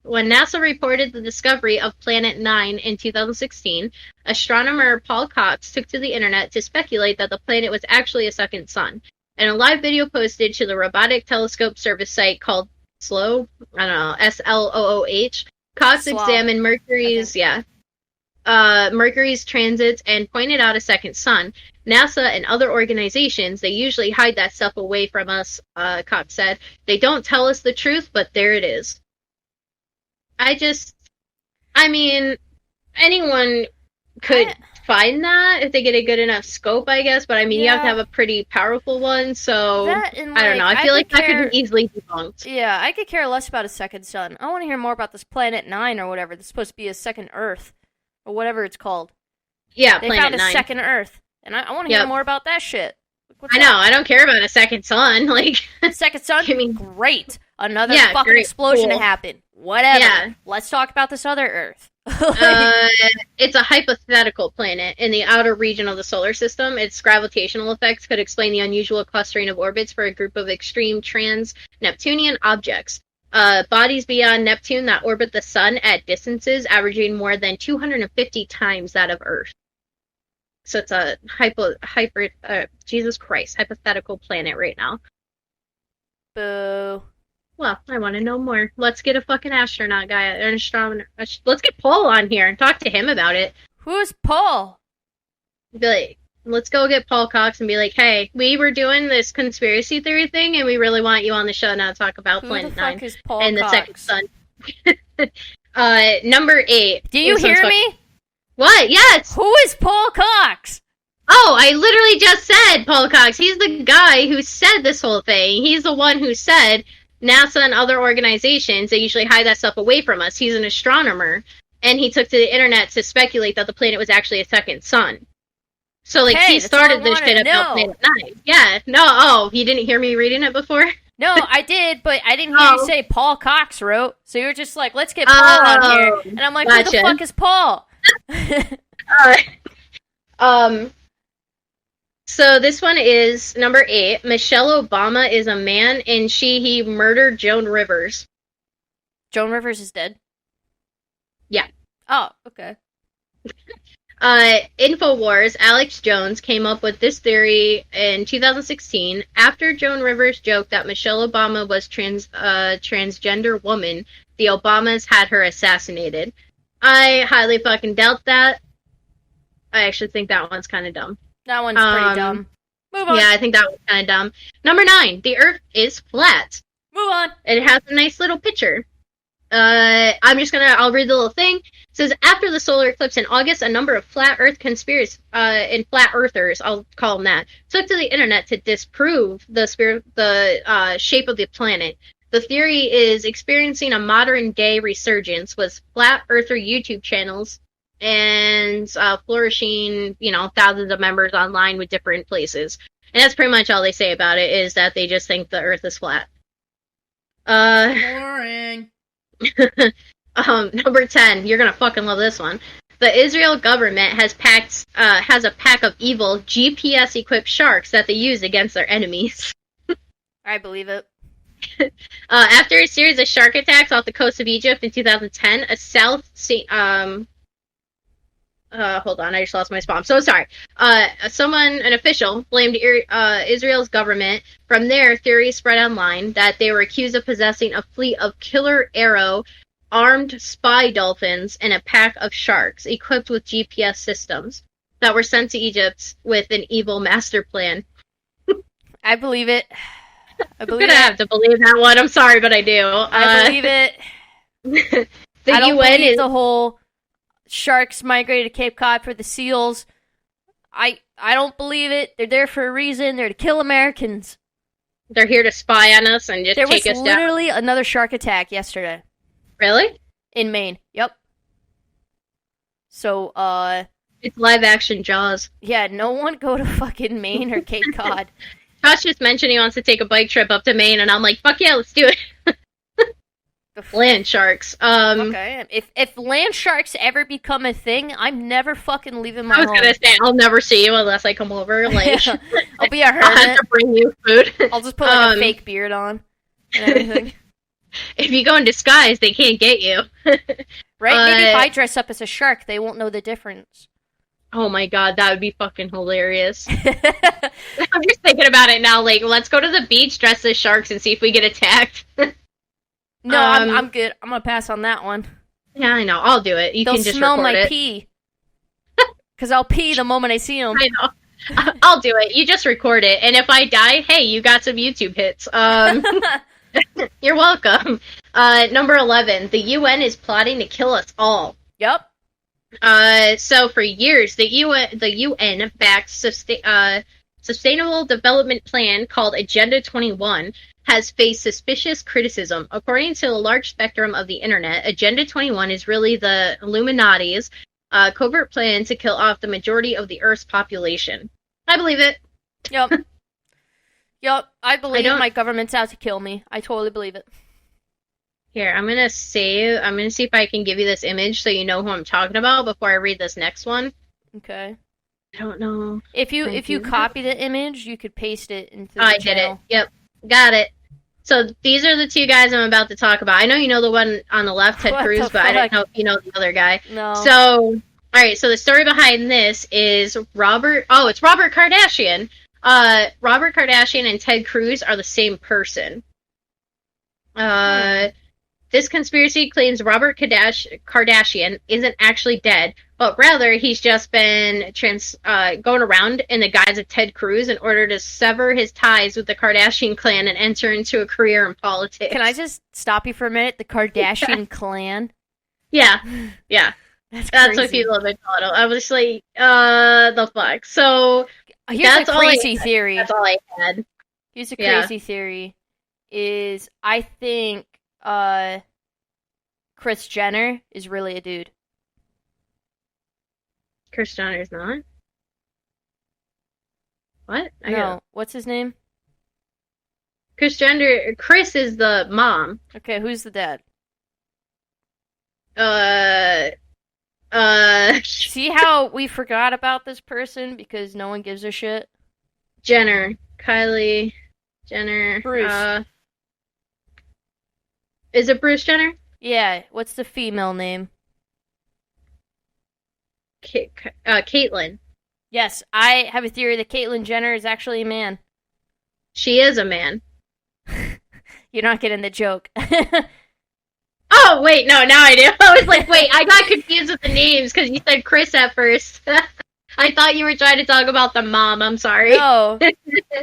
[SPEAKER 1] When NASA reported the discovery of Planet 9 in 2016, astronomer Paul Cox took to the internet to speculate that the planet was actually a second sun. In a live video posted to the Robotic Telescope Service site called SLOH, Cox examined Mercury's transits and pointed out a second sun. NASA and other organizations, they usually hide that stuff away from us, Cox said. They don't tell us the truth, but there it is. Anyone could find that if they get a good enough scope, I guess, but you have to have a pretty powerful one, so I don't know. I feel like that could be easily debunked.
[SPEAKER 2] Yeah, I could care less about a second sun. I want to hear more about this Planet 9 or whatever. That's supposed to be a second Earth, or whatever it's called.
[SPEAKER 1] Yeah,
[SPEAKER 2] they
[SPEAKER 1] Planet
[SPEAKER 2] found a
[SPEAKER 1] 9.
[SPEAKER 2] Second Earth, and I want to hear more about that shit.
[SPEAKER 1] I know, I don't care about a second sun.
[SPEAKER 2] Second sun? Great. Another fucking explosion to happen. Whatever. Yeah. Let's talk about this other Earth.
[SPEAKER 1] It's a hypothetical planet in the outer region of the solar system. Its gravitational effects could explain the unusual clustering of orbits for a group of extreme trans-Neptunian objects. Bodies beyond Neptune that orbit the sun at distances averaging more than 250 times that of Earth. So it's a hypothetical planet right now.
[SPEAKER 2] Boo.
[SPEAKER 1] Well, I want to know more. Let's get a fucking astronaut guy, an astronomer. Let's get Paul on here and talk to him about it.
[SPEAKER 2] Who's Paul?
[SPEAKER 1] Be like, let's go get Paul Cox and be like, hey, we were doing this conspiracy theory thing, and we really want you on the show now to talk about Planet 9
[SPEAKER 2] is Paul
[SPEAKER 1] and
[SPEAKER 2] Cox?
[SPEAKER 1] The second sun. Number 8.
[SPEAKER 2] Do you hear me?
[SPEAKER 1] What? Yes.
[SPEAKER 2] Who is Paul Cox?
[SPEAKER 1] Oh, I literally just said Paul Cox. He's the guy who said this whole thing. He's the one who said NASA and other organizations, they usually hide that stuff away from us. He's an astronomer, and he took to the internet to speculate that the planet was actually a second sun. So, like, he started this shit about Planet 9. Yeah, no, you didn't hear me reading it before?
[SPEAKER 2] No, I did, but I didn't hear you say Paul Cox wrote. So you were just like, let's get Paul on here. And I'm like, who the fuck is Paul?
[SPEAKER 1] So this one is number 8. Michelle Obama is a man, and he murdered Joan Rivers.
[SPEAKER 2] Joan Rivers is dead?
[SPEAKER 1] Yeah.
[SPEAKER 2] Oh, okay.
[SPEAKER 1] InfoWars, Alex Jones came up with this theory in 2016 after Joan Rivers joked that Michelle Obama was transgender woman. The Obamas had her assassinated. I highly fucking doubt that. I actually think that one's kind of dumb.
[SPEAKER 2] That one's pretty dumb. Move on.
[SPEAKER 1] Yeah, I think that one's kind of dumb. Number 9, the Earth is flat.
[SPEAKER 2] Move on.
[SPEAKER 1] It has a nice little picture. I'll read the little thing. It says, after the solar eclipse in August, a number of flat Earth conspiracists, and flat earthers, I'll call them that, took to the internet to disprove the shape of the planet. The theory is experiencing a modern-day resurgence with flat earther YouTube channels and flourishing, thousands of members online with different places. And that's pretty much all they say about it, is that they just think the Earth is flat.
[SPEAKER 2] Boring.
[SPEAKER 1] Number 10, you're gonna fucking love this one. The Israel government has a pack of evil GPS-equipped sharks that they use against their enemies.
[SPEAKER 2] I believe it.
[SPEAKER 1] After a series of shark attacks off the coast of Egypt in 2010, hold on, I just lost my spot. I'm so sorry. An official, blamed Israel's government. From there, theories spread online that they were accused of possessing a fleet of killer arrow, armed spy dolphins, and a pack of sharks equipped with GPS systems that were sent to Egypt with an evil master plan.
[SPEAKER 2] I believe it.
[SPEAKER 1] I'm gonna have to believe that one. I'm sorry, but I do.
[SPEAKER 2] I believe it. I don't believe the whole sharks migrated to Cape Cod for the seals. I don't believe it. They're there for a reason. They're to kill Americans.
[SPEAKER 1] They're here to spy on us and just take us down.
[SPEAKER 2] There was literally another shark attack yesterday.
[SPEAKER 1] Really?
[SPEAKER 2] In Maine. Yep. So,
[SPEAKER 1] it's live action Jaws.
[SPEAKER 2] Yeah, no one go to fucking Maine or Cape Cod.
[SPEAKER 1] Josh just mentioned he wants to take a bike trip up to Maine, and I'm like, fuck yeah, let's do it. Land sharks.
[SPEAKER 2] Okay. If land sharks ever become a thing, I'm never fucking leaving my home.
[SPEAKER 1] I was gonna say, I'll never see you unless I come over. Like,
[SPEAKER 2] I'll be a hermit.
[SPEAKER 1] I'll have to bring you food.
[SPEAKER 2] I'll just put like a fake beard on and everything.
[SPEAKER 1] If you go in disguise, they can't get you.
[SPEAKER 2] Right? Maybe if I dress up as a shark, they won't know the difference.
[SPEAKER 1] Oh my god, that would be fucking hilarious. I'm just thinking about it now. Like, let's go to the beach dressed as sharks and see if we get attacked.
[SPEAKER 2] No, I'm good. I'm gonna pass on that one.
[SPEAKER 1] Yeah, I know. I'll do it. You
[SPEAKER 2] They'll
[SPEAKER 1] can just
[SPEAKER 2] smell
[SPEAKER 1] record
[SPEAKER 2] my
[SPEAKER 1] it.
[SPEAKER 2] Pee. Because I'll pee the moment I see them.
[SPEAKER 1] I know. I'll do it. You just record it. And if I die, hey, you got some YouTube hits. You're welcome. Number 11. The UN is plotting to kill us all.
[SPEAKER 2] Yep.
[SPEAKER 1] So for years, the UN backed Sustainable Development Plan called Agenda 21 has faced suspicious criticism. According to a large spectrum of the internet, Agenda 21 is really the Illuminati's covert plan to kill off the majority of the Earth's population. I believe it.
[SPEAKER 2] Yep. Yep, I believe my government's out to kill me. I totally believe it.
[SPEAKER 1] Here, I'm gonna see if I can give you this image so you know who I'm talking about before I read this next one.
[SPEAKER 2] Okay.
[SPEAKER 1] I don't know.
[SPEAKER 2] If you copy the image, you could paste it into the channel.
[SPEAKER 1] I did it. Yep. Got it. So these are the two guys I'm about to talk about. I know you know the one on the left, Ted Cruz, but I don't know if you know the other guy.
[SPEAKER 2] No.
[SPEAKER 1] So, alright, so the story behind this is it's Robert Kardashian. Robert Kardashian and Ted Cruz are the same person. This conspiracy claims Robert Kardashian isn't actually dead, but rather he's just been going around in the guise of Ted Cruz in order to sever his ties with the Kardashian clan and enter into a career in politics.
[SPEAKER 2] Can I just stop you for a minute? The Kardashian clan?
[SPEAKER 1] Yeah. That's what people have been calling it. I was like, the fuck. So,
[SPEAKER 2] here's a crazy theory.
[SPEAKER 1] That's all I had.
[SPEAKER 2] Here's a crazy theory. is I think Kris Jenner is really a dude.
[SPEAKER 1] Kris Jenner's not. What?
[SPEAKER 2] No, what's his name?
[SPEAKER 1] Kris Jenner. Kris is the mom.
[SPEAKER 2] Okay, who's the dad? See how we forgot about this person because no one gives a shit?
[SPEAKER 1] Jenner. Kylie Jenner.
[SPEAKER 2] Bruce.
[SPEAKER 1] Is it Bruce Jenner?
[SPEAKER 2] Yeah, what's the female name?
[SPEAKER 1] Caitlyn.
[SPEAKER 2] Yes, I have a theory that Caitlyn Jenner is actually a man.
[SPEAKER 1] She is a man.
[SPEAKER 2] You're not getting the joke.
[SPEAKER 1] Oh, wait, no, now I do. I was like, wait, I got confused with the names because you said Kris at first. I thought you were trying to talk about the mom. I'm sorry.
[SPEAKER 2] No.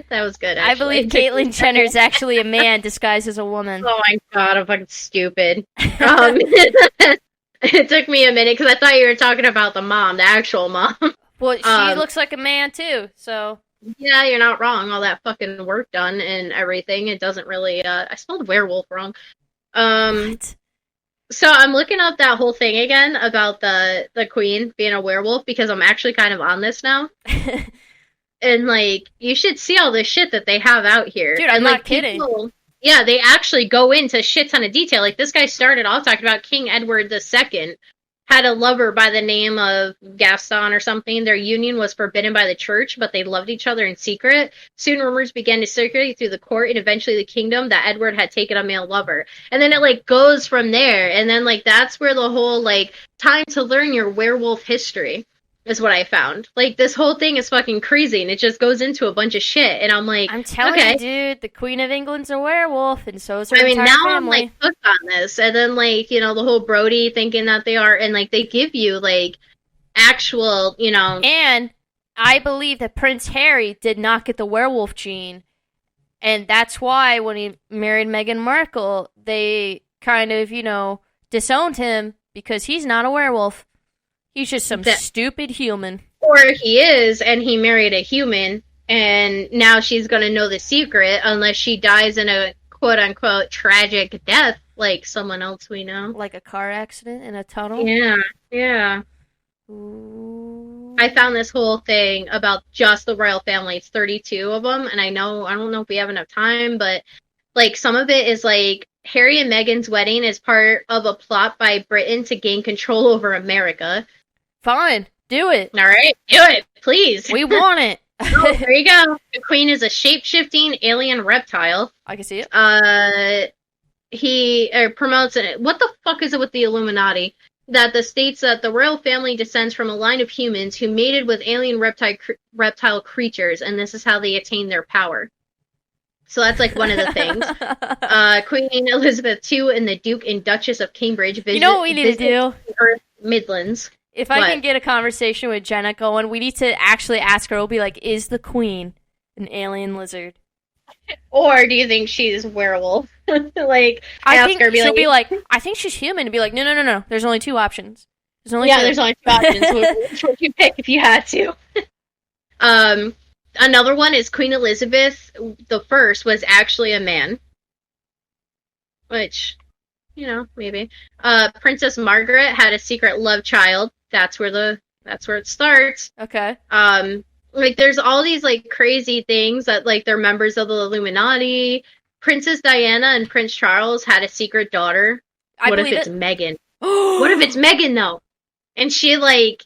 [SPEAKER 1] That was good, actually.
[SPEAKER 2] I believe Caitlyn Jenner is actually a man disguised as a woman.
[SPEAKER 1] Oh my god, I'm fucking stupid. It took me a minute because I thought you were talking about the mom, the actual mom.
[SPEAKER 2] Well, she looks like a man too, so...
[SPEAKER 1] Yeah, you're not wrong. All that fucking work done and everything, it doesn't really... I spelled werewolf wrong.
[SPEAKER 2] What?
[SPEAKER 1] So I'm looking up that whole thing again about the queen being a werewolf because I'm actually kind of on this now. And, like, you should see all the shit that they have out here.
[SPEAKER 2] Dude, I'm
[SPEAKER 1] and,
[SPEAKER 2] not kidding.
[SPEAKER 1] Yeah, they actually go into a shit ton of detail. Like, this guy started off talking about King Edward II had a lover by the name of Gaston or something. Their union was forbidden by the church, but they loved each other in secret. Soon rumors began to circulate through the court and eventually the kingdom that Edward had taken a male lover. And then it, like, goes from there. And then, like, that's where the whole, like, time to learn your werewolf history is what I found. Like, this whole thing is fucking crazy, and it just goes into a bunch of shit, and I'm like,
[SPEAKER 2] I'm telling you, dude, the Queen of England's a werewolf, and so is her entire
[SPEAKER 1] now
[SPEAKER 2] family.
[SPEAKER 1] I'm, like, hooked on this, and then, like, you know, the whole Brody thinking that they are, and, like, they give you, like, actual, you know...
[SPEAKER 2] And I believe that Prince Harry did not get the werewolf gene, and that's why when he married Meghan Markle, they kind of, you know, disowned him, because he's not a werewolf. He's just some stupid human.
[SPEAKER 1] Or he is, and he married a human, and now she's gonna know the secret unless she dies in a quote-unquote tragic death, like someone else we know.
[SPEAKER 2] Like a car accident in a tunnel?
[SPEAKER 1] Yeah.
[SPEAKER 2] Ooh.
[SPEAKER 1] I found this whole thing about just the royal family. It's 32 of them, and I don't know if we have enough time, but, like, some of it is, like, Harry and Meghan's wedding is part of a plot by Britain to gain control over America.
[SPEAKER 2] Fine, do it.
[SPEAKER 1] All right, do it, please.
[SPEAKER 2] We want it.
[SPEAKER 1] Oh, there you go. The queen is a shape-shifting alien reptile.
[SPEAKER 2] I can see it.
[SPEAKER 1] He promotes it. What the fuck is it with the Illuminati? That the states that the royal family descends from a line of humans who mated with alien reptile creatures, and this is how they attain their power. So that's, like, one of the things. Queen Elizabeth II and the Duke and Duchess of Cambridge visit...
[SPEAKER 2] You know what we need to do?
[SPEAKER 1] The Earth Midlands.
[SPEAKER 2] If I can get a conversation with Jenna Coleman, we need to actually ask her. We'll be like, is the queen an alien lizard?
[SPEAKER 1] Or do you think she's a werewolf? Like,
[SPEAKER 2] I think she'll be like, I think she's human. And be like, no. There's only two options. There's only two
[SPEAKER 1] options. Which would you pick if you had to? Another one is Queen Elizabeth I was actually a man. Which, you know, maybe. Princess Margaret had a secret love child. That's where it starts.
[SPEAKER 2] Okay.
[SPEAKER 1] Like, there's all these, like, crazy things that, like, they're members of the Illuminati. Princess Diana and Prince Charles had a secret daughter. What if it's Meghan? What if it's Meghan, though? And she, like,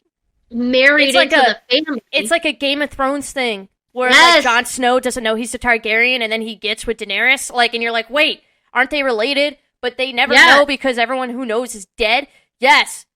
[SPEAKER 1] married into the family.
[SPEAKER 2] It's like a Game of Thrones thing. Where, like, Jon Snow doesn't know he's a Targaryen, and then he gets with Daenerys. Like, and you're like, wait, aren't they related? But they never know because everyone who knows is dead? Yes.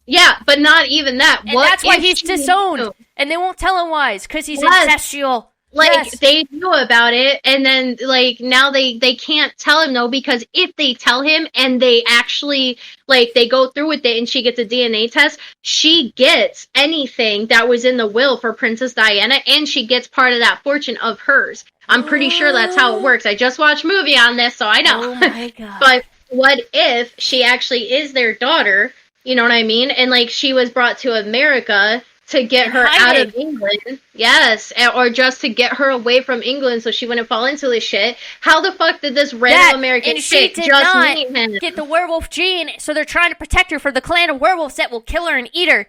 [SPEAKER 1] Yeah, but not even that.
[SPEAKER 2] And that's why he's disowned. And they won't tell him why. It's because he's incestual.
[SPEAKER 1] Like, they knew about it, and then, like, now they can't tell him, though, because if they tell him, and they actually, like, they go through with it, and she gets a DNA test, she gets anything that was in the will for Princess Diana, and she gets part of that fortune of hers. I'm pretty sure that's how it works. I just watched a movie on this, so I know.
[SPEAKER 2] Oh, my God.
[SPEAKER 1] But what if she actually is their daughter, you know what I mean? And, like, she was brought to America to get
[SPEAKER 2] And
[SPEAKER 1] her out of
[SPEAKER 2] hiding.
[SPEAKER 1] England. Yes, or just to get her away from England so she wouldn't fall into this shit. How the fuck did this random American
[SPEAKER 2] and she
[SPEAKER 1] chick
[SPEAKER 2] did
[SPEAKER 1] just
[SPEAKER 2] not
[SPEAKER 1] meet him?
[SPEAKER 2] get the werewolf gene, so they're trying to protect her from the clan of werewolves that will kill her and eat her.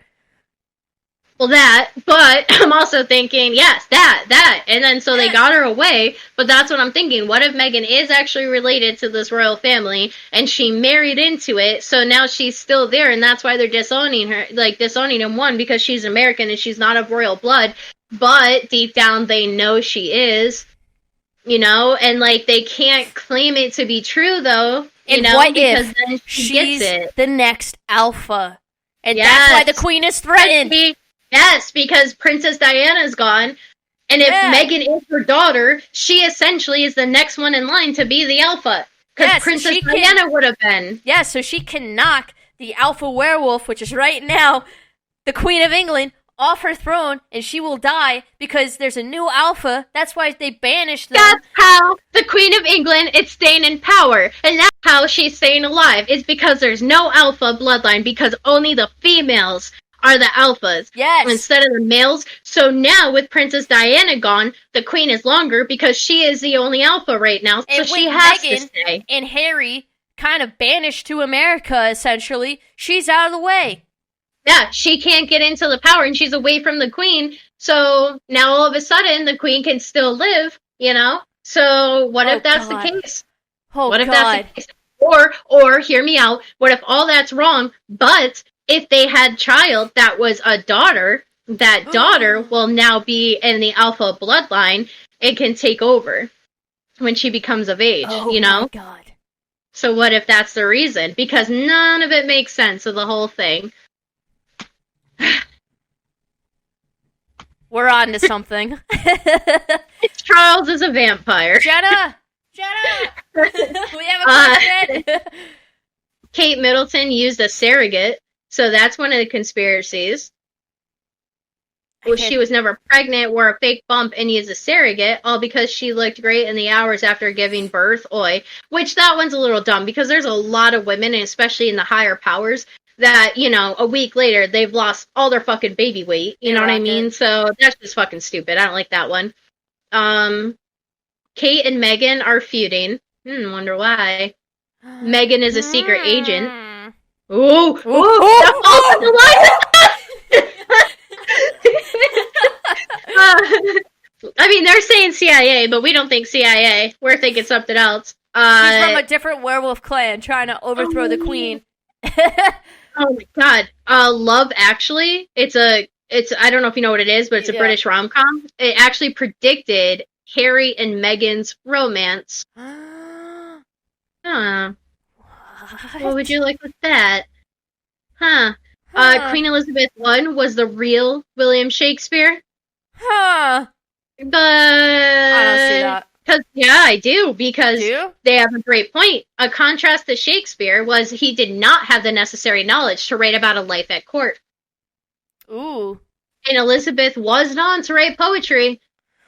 [SPEAKER 1] Well, that, but I'm also thinking, yes, that. And then so they got her away, but that's what I'm thinking. What if Megan is actually related to this royal family and she married into it, so now she's still there, and that's why they're disowning her, like disowning him, one, because she's American and she's not of royal blood, but deep down they know she is, you know, and like they can't claim it to be true though, you
[SPEAKER 2] And
[SPEAKER 1] know,
[SPEAKER 2] what
[SPEAKER 1] because
[SPEAKER 2] if
[SPEAKER 1] then she
[SPEAKER 2] she's
[SPEAKER 1] gets it.
[SPEAKER 2] the next alpha? And
[SPEAKER 1] Yes.
[SPEAKER 2] that's why the queen is threatened.
[SPEAKER 1] Yes, because Princess Diana's gone, and if Megan is her daughter, she essentially is the next one in line to be the alpha. Because Princess Diana would have been.
[SPEAKER 2] Yeah, so she can knock the alpha werewolf, which is right now the Queen of England, off her throne, and she will die because there's a new alpha. That's why they banished them.
[SPEAKER 1] That's how the Queen of England is staying in power, and that's how she's staying alive. It's because there's no alpha bloodline, because only the females are the alphas instead of the males. So now with Princess Diana gone, the queen is longer because she is the only alpha right now. So
[SPEAKER 2] And
[SPEAKER 1] she
[SPEAKER 2] with
[SPEAKER 1] has
[SPEAKER 2] Meghan
[SPEAKER 1] to stay.
[SPEAKER 2] And Harry kind of banished to America, essentially, she's out of the way.
[SPEAKER 1] Yeah, she can't get into the power and she's away from the queen. So now all of a sudden the queen can still live, you know? So what if that's the case? What if that's the case? Or hear me out, what if all that's wrong, but if they had child that was a daughter, that daughter will now be in the alpha bloodline and can take over when she becomes of age, you know?
[SPEAKER 2] Oh my God.
[SPEAKER 1] So what if that's the reason? Because none of it makes sense of the whole thing.
[SPEAKER 2] We're on to something.
[SPEAKER 1] Charles is a vampire.
[SPEAKER 2] Jenna! We have a question!
[SPEAKER 1] Kate Middleton used a surrogate. So that's one of the conspiracies. Well, she was never pregnant, wore a fake bump, and used a surrogate, all because she looked great in the hours after giving birth. Which that one's a little dumb, because there's a lot of women, and especially in the higher powers, that, you know, a week later, they've lost all their fucking baby weight. You know what I mean? So that's just fucking stupid. I don't like that one. Kate and Meghan are feuding. Wonder why. Meghan is a secret agent. Ooh, that falls into line. I mean, they're saying CIA, but we don't think CIA. We're thinking something else.
[SPEAKER 2] She's from a different werewolf clan trying to overthrow the queen.
[SPEAKER 1] Oh my God. Love Actually. It's I don't know if you know what it is, but it's a British rom-com. It actually predicted Harry and Meghan's romance. What would you like with that? Queen Elizabeth I was the real William Shakespeare.
[SPEAKER 2] But I don't see that.
[SPEAKER 1] I do, because they have a great point. A contrast to Shakespeare was he did not have the necessary knowledge to write about a life at court.
[SPEAKER 2] Ooh.
[SPEAKER 1] And Elizabeth was known to write poetry.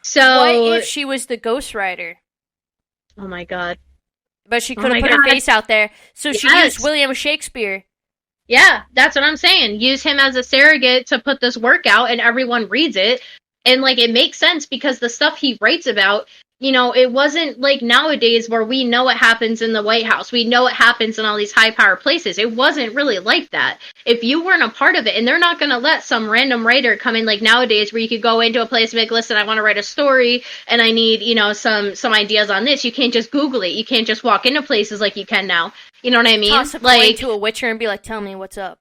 [SPEAKER 1] So
[SPEAKER 2] what if she was the ghostwriter?
[SPEAKER 1] Oh my God.
[SPEAKER 2] But she couldn't put her face out there, so she used William Shakespeare.
[SPEAKER 1] Yeah, that's what I'm saying. Use him as a surrogate to put this work out, and everyone reads it. And, like, it makes sense because the stuff he writes about, you know, it wasn't like nowadays where we know what happens in the White House. We know what happens in all these high-power places. It wasn't really like that. If you weren't a part of it, and they're not going to let some random writer come in like nowadays where you could go into a place and be like, listen, I want to write a story, and I need, you know, some ideas on this. You can't just Google it. You can't just walk into places like you can now. You know what I mean?
[SPEAKER 2] Toss a coin to a witcher and be like, tell me what's up.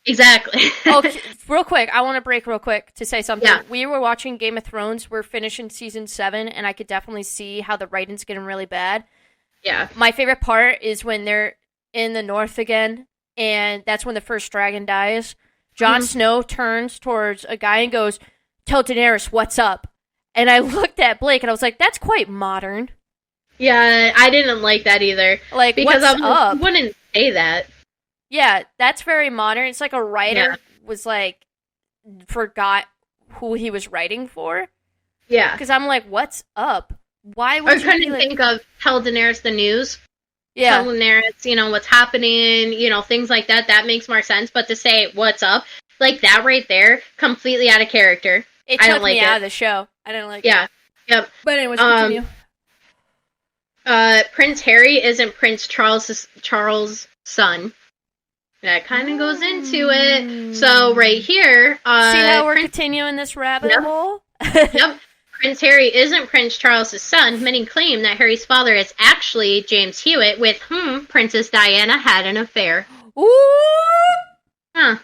[SPEAKER 1] Exactly.
[SPEAKER 2] Okay, real quick, I want to break real quick to say something. Yeah. We were watching Game of Thrones. We're finishing season 7, and I could definitely see how the writing's getting really bad.
[SPEAKER 1] Yeah.
[SPEAKER 2] My favorite part is when they're in the north again, and that's when the first dragon dies. Jon Snow turns towards a guy and goes, tell Daenerys what's up. And I looked at Blake, and I was like, that's quite modern.
[SPEAKER 1] Yeah, I didn't like that either.
[SPEAKER 2] Like,
[SPEAKER 1] because
[SPEAKER 2] what's up?
[SPEAKER 1] You wouldn't say that.
[SPEAKER 2] Yeah, that's very modern. It's like a writer was like, forgot who he was writing for.
[SPEAKER 1] Yeah.
[SPEAKER 2] Because I'm like, what's up? Why would you
[SPEAKER 1] couldn't think of tell Daenerys the news?
[SPEAKER 2] Yeah.
[SPEAKER 1] Tell Daenerys, you know, what's happening, you know, things like that. That makes more sense. But to say what's up, Like, that right there, completely out of character.
[SPEAKER 2] It
[SPEAKER 1] I
[SPEAKER 2] took
[SPEAKER 1] don't like
[SPEAKER 2] me
[SPEAKER 1] it.
[SPEAKER 2] out of the show. I didn't like it.
[SPEAKER 1] Yeah. Yep.
[SPEAKER 2] But anyways, continue.
[SPEAKER 1] Prince Harry isn't Prince Charles' son. That kind of goes into it. So right here,
[SPEAKER 2] see how we're continuing this rabbit hole?
[SPEAKER 1] Yep. Prince Harry isn't Prince Charles' son. Many claim that Harry's father is actually James Hewitt, with whom Princess Diana had an affair.
[SPEAKER 2] Ooh!
[SPEAKER 1] Huh.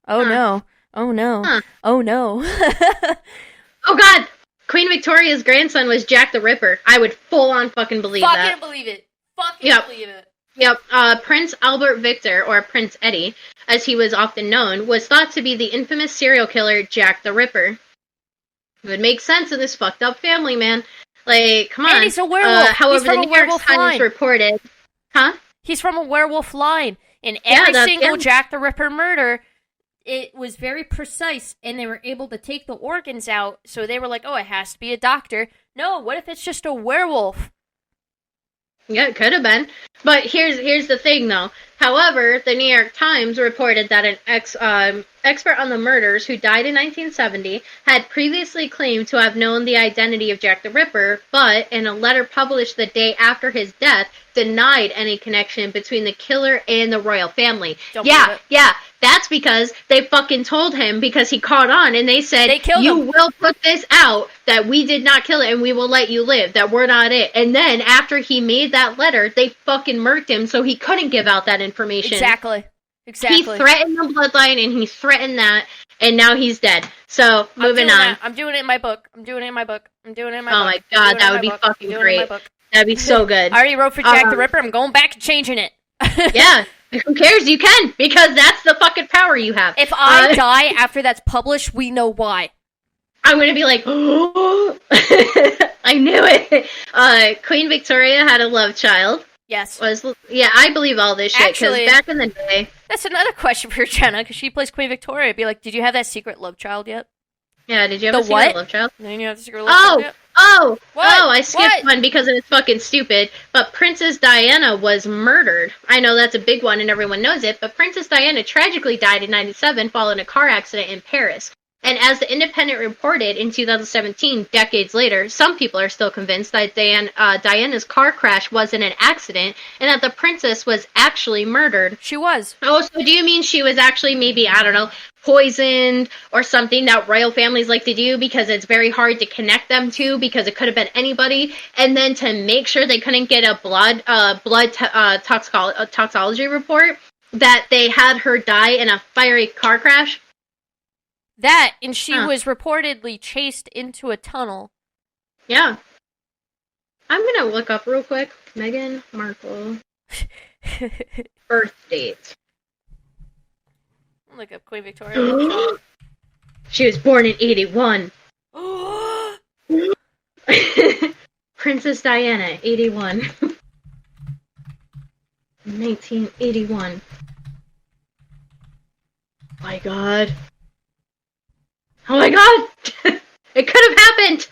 [SPEAKER 2] Oh no. Oh no.
[SPEAKER 1] Huh.
[SPEAKER 2] Oh no.
[SPEAKER 1] Oh god! Queen Victoria's grandson was Jack the Ripper. I would full on fucking believe that.
[SPEAKER 2] Fucking believe it. Fucking believe it.
[SPEAKER 1] Yep. Prince Albert Victor, or Prince Eddie, as he was often known, was thought to be the infamous serial killer Jack the Ripper. It would make sense in this fucked up family, man. Like, come on.
[SPEAKER 2] And he's a werewolf.
[SPEAKER 1] However, the New York Times reported... Huh?
[SPEAKER 2] He's from a werewolf line. In every single Jack the Ripper murder, it was very precise, and they were able to take the organs out, so they were like, oh, it has to be a doctor. No, what if it's just a werewolf?
[SPEAKER 1] Yeah, it could have been. But here's the thing, though. However, the New York Times reported that an expert on the murders, who died in 1970, had previously claimed to have known the identity of Jack the Ripper, but in a letter published the day after his death, denied any connection between the killer and the royal family. Yeah. That's because they fucking told him, because he caught on, and they said, you will put this out, that we did not kill it, and we will let you live, that we're not it. And then, after he made that letter, they fucking murked him, so he couldn't give out that information.
[SPEAKER 2] Exactly.
[SPEAKER 1] He threatened the bloodline, and he threatened that, and now he's dead. So, moving on.
[SPEAKER 2] I'm doing it in my book. Oh my god,
[SPEAKER 1] that would be fucking great. That'd be so good.
[SPEAKER 2] I already wrote for Jack the Ripper. I'm going back and changing it.
[SPEAKER 1] Yeah. Who cares? You can, because that's the fucking power you have.
[SPEAKER 2] If I die after that's published, we know why.
[SPEAKER 1] I'm gonna be like, oh, I knew it. Queen Victoria had a love child.
[SPEAKER 2] Yes.
[SPEAKER 1] I believe all this shit, because back in the day...
[SPEAKER 2] That's another question for Jenna, because she plays Queen Victoria. Be like, did you have that secret love child yet?
[SPEAKER 1] Yeah, did you have a secret love child?
[SPEAKER 2] No, you have the secret love child yet?
[SPEAKER 1] I skipped one because it's fucking stupid. But Princess Diana was murdered. I know that's a big one and everyone knows it, but Princess Diana tragically died in 1997 following a car accident in Paris. And as The Independent reported in 2017, decades later, some people are still convinced that Diana's car crash wasn't an accident and that the princess was actually murdered.
[SPEAKER 2] She was.
[SPEAKER 1] Oh, so do you mean she was actually maybe, I don't know, poisoned or something that royal families like to do because it's very hard to connect them to, because it could have been anybody, and then to make sure they couldn't get a blood toxicology report, that they had her die in a fiery car crash?
[SPEAKER 2] That, and she was reportedly chased into a tunnel.
[SPEAKER 1] Yeah. I'm gonna look up real quick. Meghan Markle. Birth date.
[SPEAKER 2] Look up Queen Victoria.
[SPEAKER 1] She was born in 81. Princess Diana, 81. 1981. My god. Oh my god! It could have happened!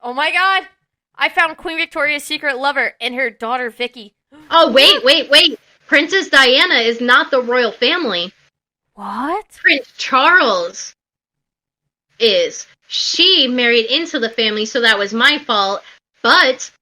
[SPEAKER 2] Oh my god! I found Queen Victoria's secret lover and her daughter Vicky.
[SPEAKER 1] Oh, wait. Princess Diana is not the royal family.
[SPEAKER 2] What?
[SPEAKER 1] Prince Charles is. She married into the family, so that was my fault. But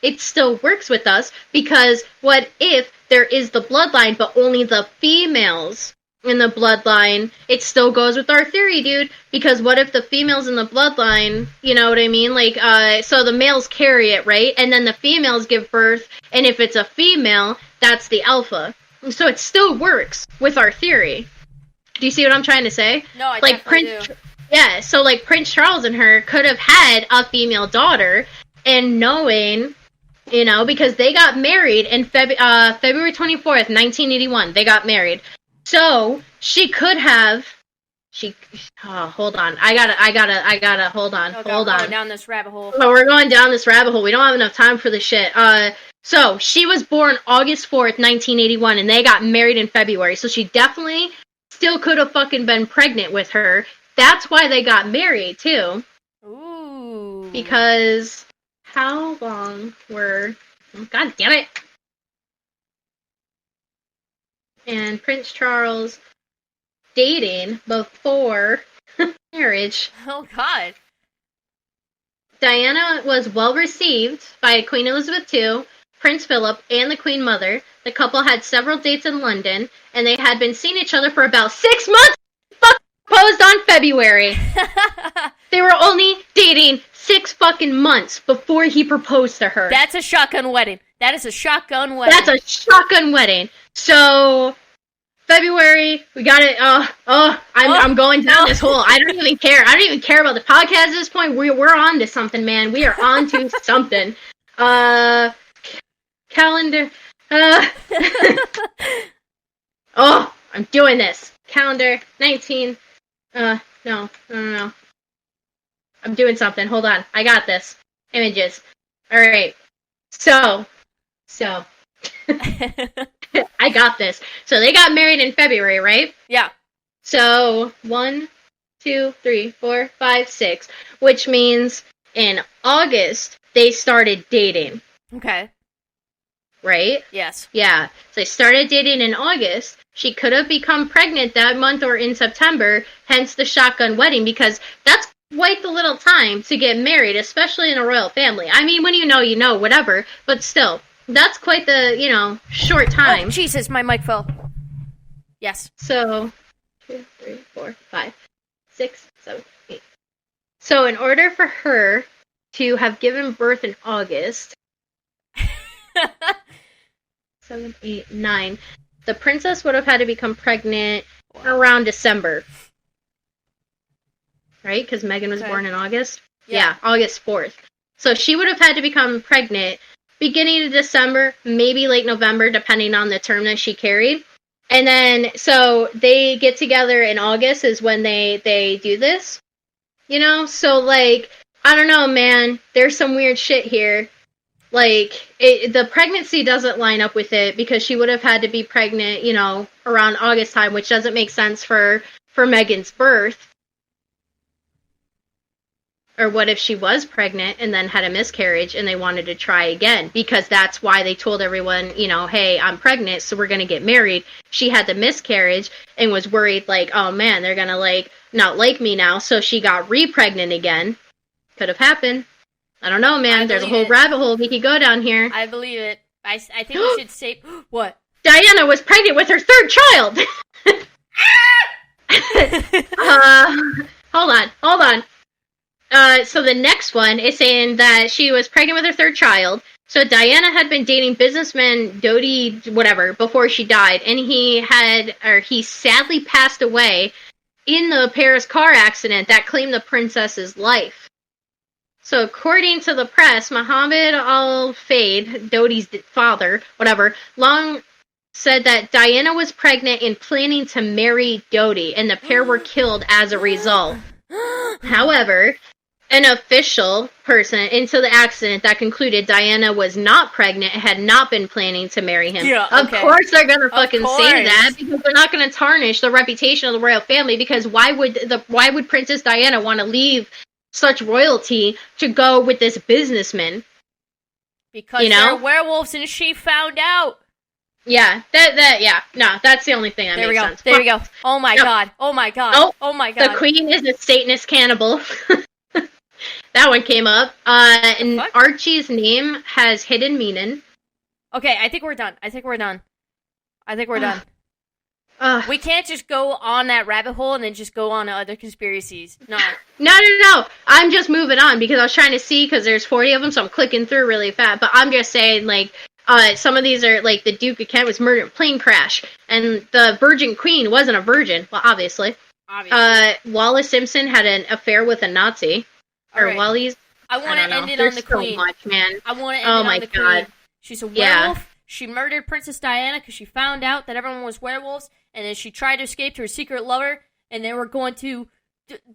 [SPEAKER 1] it still works with us, because what if there is the bloodline, but only the females in the bloodline? It still goes with our theory, dude, because what if the females in the bloodline, you know what I mean? Like, so the males carry it, right? And then the females give birth, and if it's a female, that's the alpha. So it still works with our theory. Do you see what I'm trying to say?
[SPEAKER 2] No, I definitely do.
[SPEAKER 1] Yeah, so like Prince Charles and her could have had a female daughter, and knowing, you know, because they got married in February 24th, 1981. They got married. So she could have. Hold on. I gotta. Hold on.
[SPEAKER 2] We're going down this rabbit hole.
[SPEAKER 1] So we're going down this rabbit hole. We don't have enough time for this shit. So she was born August 4th, 1981, and they got married in February. So she definitely still could have fucking been pregnant with her. That's why they got married too.
[SPEAKER 2] Ooh.
[SPEAKER 1] Because how long were? God damn it. And Prince Charles dating before marriage.
[SPEAKER 2] Oh, God.
[SPEAKER 1] Diana was well received by Queen Elizabeth II, Prince Philip, and the Queen Mother. The couple had several dates in London, and they had been seeing each other for about 6 months. Proposed on February. They were only dating 6 fucking months before he proposed to her.
[SPEAKER 2] That's a shotgun wedding. That is a shotgun wedding.
[SPEAKER 1] That's a shotgun wedding. So, February, we got it. I'm going down this hole. I don't even care. I don't even care about the podcast at this point. We're on to something, man. We are on to something. Calendar. Oh, I'm doing this. Calendar 19. No. I'm doing something. Hold on. I got this. Images. All right. So. I got this. So they got married in February, right?
[SPEAKER 2] Yeah.
[SPEAKER 1] So 1, 2, 3, 4, 5, 6, which means in August they started dating.
[SPEAKER 2] Okay.
[SPEAKER 1] Right?
[SPEAKER 2] Yes.
[SPEAKER 1] Yeah. So they started dating in August. She could have become pregnant that month or in September, hence the shotgun wedding, because that's quite the little time to get married, especially in a royal family. I mean, when you know, whatever, but still, that's quite the, short time.
[SPEAKER 2] Oh, Jesus, my mic fell. Yes.
[SPEAKER 1] So, 2, 3, 4, 5, 6, 7, 8. So in order for her to have given birth in August, 7, 8, 9, the princess would have had to become pregnant around December. Right? Because Meghan was born in August? Yeah, August 4th. So she would have had to become pregnant beginning of December, maybe late November, depending on the term that she carried. And then, so they get together in August is when they do this. So, I don't know, man. There's some weird shit here. The pregnancy doesn't line up with it because she would have had to be pregnant, around August time, which doesn't make sense for Meghan's birth. Or what if she was pregnant and then had a miscarriage and they wanted to try again? Because that's why they told everyone, hey, I'm pregnant, so we're going to get married. She had the miscarriage and was worried, oh man, they're going to, not like me now. So she got re-pregnant again. Could have happened. I don't know, man. There's a whole rabbit hole we could go down here.
[SPEAKER 2] I believe it. I think we should say... What?
[SPEAKER 1] Diana was pregnant with her 3rd child! Hold on. So the next one is saying that she was pregnant with her 3rd child. So Diana had been dating businessman Dodi, whatever, before she died. And he sadly passed away in the Paris car accident that claimed the princess's life. So according to the press, Mohammed Al-Fayed, Dodi's father, whatever, long said that Diana was pregnant and planning to marry Dodi, and the pair were killed as a result. However, an official person into the accident that concluded Diana was not pregnant and had not been planning to marry him.
[SPEAKER 2] Yeah,
[SPEAKER 1] okay. Of course they're gonna fucking say that because they're not gonna tarnish the reputation of the royal family, because why would Princess Diana want to leave such royalty to go with this businessman?
[SPEAKER 2] Because they're werewolves and she found out.
[SPEAKER 1] Yeah, that's the only thing that makes sense.
[SPEAKER 2] There we go. Oh my god. Oh my god. Oh my god.
[SPEAKER 1] The queen is a Satanist cannibal. That one came up. And Archie's name has hidden meaning.
[SPEAKER 2] Okay, I think we're done. We can't just go on that rabbit hole and then just go on to other conspiracies. No.
[SPEAKER 1] No. I'm just moving on because I was trying to see, because there's 40 of them, so I'm clicking through really fast. But I'm just saying, some of these are, the Duke of Kent was murdered in a plane crash, and the Virgin Queen wasn't a virgin. Well, obviously. Wallace Simpson had an affair with a Nazi. Or right. Wally's.
[SPEAKER 2] I want to end it on the Queen.
[SPEAKER 1] So much, man.
[SPEAKER 2] I want to end it on the Queen. She's a werewolf. Yeah. She murdered Princess Diana because she found out that everyone was werewolves, and then she tried to escape to her secret lover, and they were going to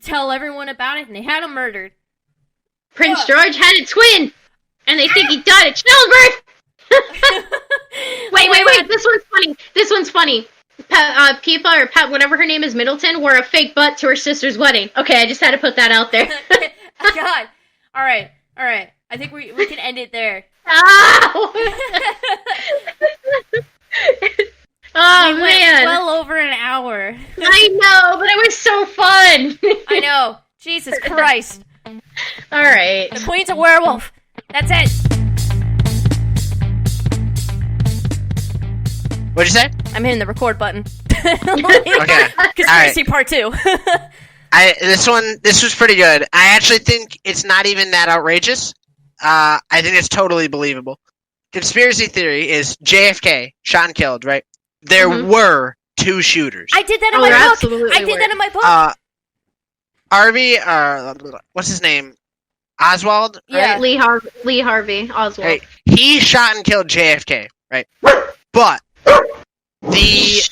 [SPEAKER 2] tell everyone about it, and they had him murdered.
[SPEAKER 1] Prince George had a twin, and they think he died at childbirth. Wait. This one's funny. Pipa or Pat, whatever her name is, Middleton, wore a fake butt to her sister's wedding. Okay, I just had to put that out there.
[SPEAKER 2] God. All right. I think we can end it there.
[SPEAKER 1] Oh,
[SPEAKER 2] We
[SPEAKER 1] man.
[SPEAKER 2] went well over an hour.
[SPEAKER 1] I know, but it was so fun.
[SPEAKER 2] I know. Jesus Christ.
[SPEAKER 1] All right.
[SPEAKER 2] The Queen's a werewolf. That's it.
[SPEAKER 3] What'd you say?
[SPEAKER 2] I'm hitting the record button.
[SPEAKER 3] Okay.
[SPEAKER 2] Conspiracy part 2.
[SPEAKER 3] This was pretty good. I actually think it's not even that outrageous. I think it's totally believable. Conspiracy theory is JFK shot and killed, right? There were 2 shooters.
[SPEAKER 2] I did that in
[SPEAKER 1] Oh,
[SPEAKER 2] my
[SPEAKER 1] there
[SPEAKER 2] book.
[SPEAKER 1] absolutely
[SPEAKER 2] I did
[SPEAKER 1] were.
[SPEAKER 2] that in my book.
[SPEAKER 3] Harvey, what's his name? Oswald?
[SPEAKER 2] Yeah.
[SPEAKER 3] Right?
[SPEAKER 1] Lee Harvey Oswald.
[SPEAKER 3] Right. He shot and killed JFK, right? But the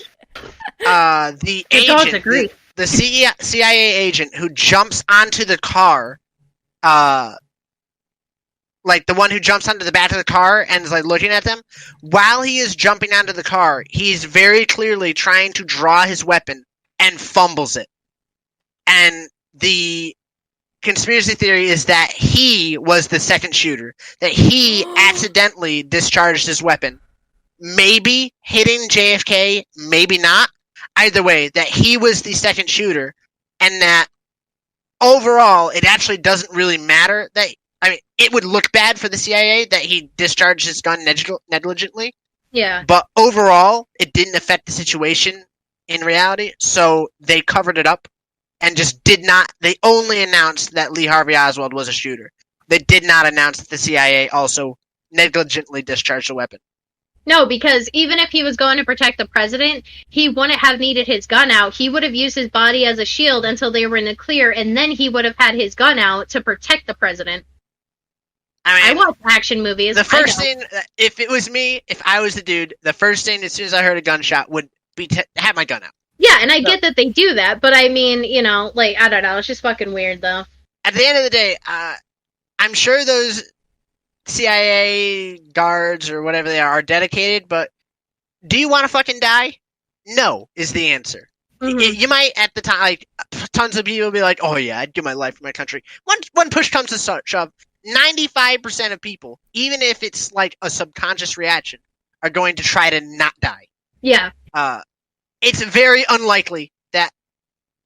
[SPEAKER 1] The dogs
[SPEAKER 3] agent,
[SPEAKER 1] agree.
[SPEAKER 3] the CIA agent who jumps onto the car, like the one who jumps onto the back of the car and is like looking at them, while he is jumping onto the car, he's very clearly trying to draw his weapon and fumbles it. And the conspiracy theory is that he was the second shooter, that he accidentally discharged his weapon. Maybe hitting JFK, maybe not. Either way, that he was the second shooter, and that overall, it actually doesn't really matter. It would look bad for the CIA that he discharged his gun negligently,
[SPEAKER 1] Yeah.
[SPEAKER 3] but overall, it didn't affect the situation in reality, so they covered it up and just did not. They only announced that Lee Harvey Oswald was a shooter. They did not announce that the CIA also negligently discharged a weapon.
[SPEAKER 1] No, because even if he was going to protect the president, he wouldn't have needed his gun out. He would have used his body as a shield until they were in the clear, and then he would have had his gun out to protect the president. I watch action movies.
[SPEAKER 3] The first thing, if it was me, if I was the dude, the first thing as soon as I heard a gunshot would be have my gun out.
[SPEAKER 1] Yeah, and I get that they do that, but I mean, I don't know. It's just fucking weird, though.
[SPEAKER 3] At the end of the day, I'm sure those CIA guards or whatever they are dedicated, but do you want to fucking die? No, is the answer.
[SPEAKER 1] Mm-hmm.
[SPEAKER 3] You might, at the time, tons of people will be like, oh yeah, I'd give my life for my country. One push comes to shove, 95% of people, even if it's like a subconscious reaction, are going to try to not die.
[SPEAKER 1] Yeah.
[SPEAKER 3] It's very unlikely that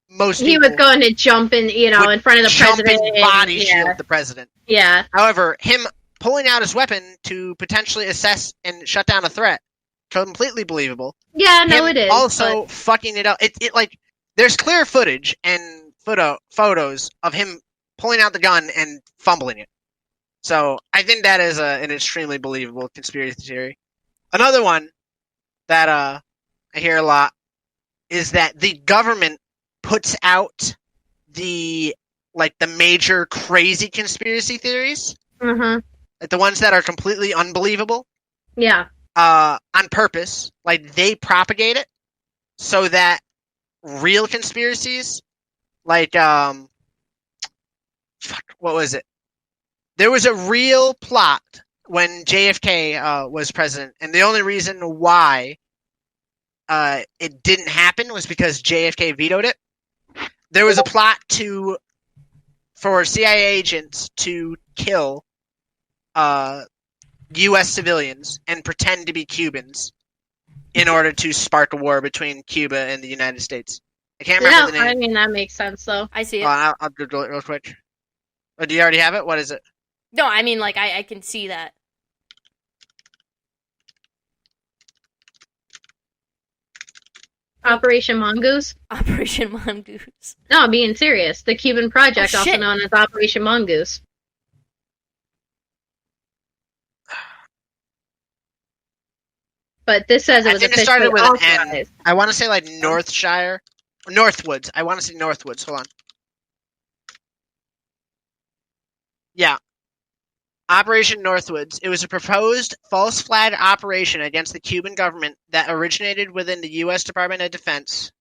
[SPEAKER 3] most people...
[SPEAKER 1] He was going to jump in, in front of the president.
[SPEAKER 3] Jump and body shield the president.
[SPEAKER 1] Yeah.
[SPEAKER 3] However, him pulling out his weapon to potentially assess and shut down a threat, completely believable.
[SPEAKER 1] Yeah, no, it is.
[SPEAKER 3] Also fucking it up. It there's clear footage and photos of him pulling out the gun and fumbling it. So I think that is an extremely believable conspiracy theory. Another one that I hear a lot is that the government puts out the major crazy conspiracy theories,
[SPEAKER 1] Mm-hmm.
[SPEAKER 3] like the ones that are completely unbelievable.
[SPEAKER 1] Yeah.
[SPEAKER 3] On purpose, like they propagate it so that real conspiracies, what was it? There was a real plot when JFK was president, and the only reason why it didn't happen was because JFK vetoed it. There was a plot for CIA agents to kill U.S. civilians and pretend to be Cubans in order to spark a war between Cuba and the United States. I can't remember the name.
[SPEAKER 1] I mean, that makes sense, though.
[SPEAKER 2] I see it.
[SPEAKER 3] I'll Google it real quick. Oh, do you already have it? What is it?
[SPEAKER 2] No, I mean, I can see that.
[SPEAKER 1] Operation Mongoose?
[SPEAKER 2] Operation Mongoose.
[SPEAKER 1] No, I'm being serious. The Cuban Project,
[SPEAKER 2] Oh,
[SPEAKER 1] also
[SPEAKER 2] shit.
[SPEAKER 1] known as Operation Mongoose. But this says it was
[SPEAKER 3] I think it
[SPEAKER 1] officially
[SPEAKER 3] started with an N.
[SPEAKER 1] authorized.
[SPEAKER 3] I want to say Northwoods. I want to say Northwoods. Hold on. Yeah. Operation Northwoods. It was a proposed false flag operation against the Cuban government that originated within the U.S. Department of Defense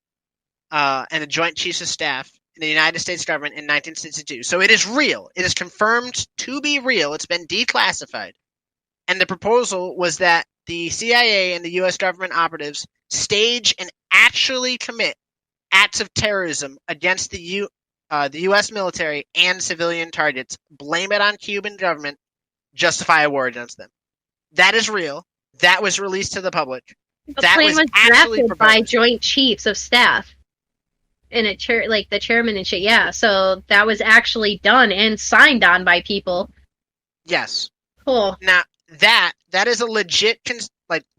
[SPEAKER 3] and the Joint Chiefs of Staff in the United States government in 1962. So it is real. It is confirmed to be real. It's been declassified. And the proposal was that the CIA and the U.S. government operatives stage and actually commit acts of terrorism against the U.S. military and civilian targets, blame it on Cuban government, justify a war against them. That is real. That was released to the public.
[SPEAKER 1] The
[SPEAKER 3] That
[SPEAKER 1] plan
[SPEAKER 3] was
[SPEAKER 1] was
[SPEAKER 3] actually
[SPEAKER 1] drafted by
[SPEAKER 3] proposed.
[SPEAKER 1] Joint Chiefs of Staff. And a chair, like the chairman and shit, yeah. So that was actually done and signed on by people.
[SPEAKER 3] Yes.
[SPEAKER 1] Cool.
[SPEAKER 3] Now that is a legit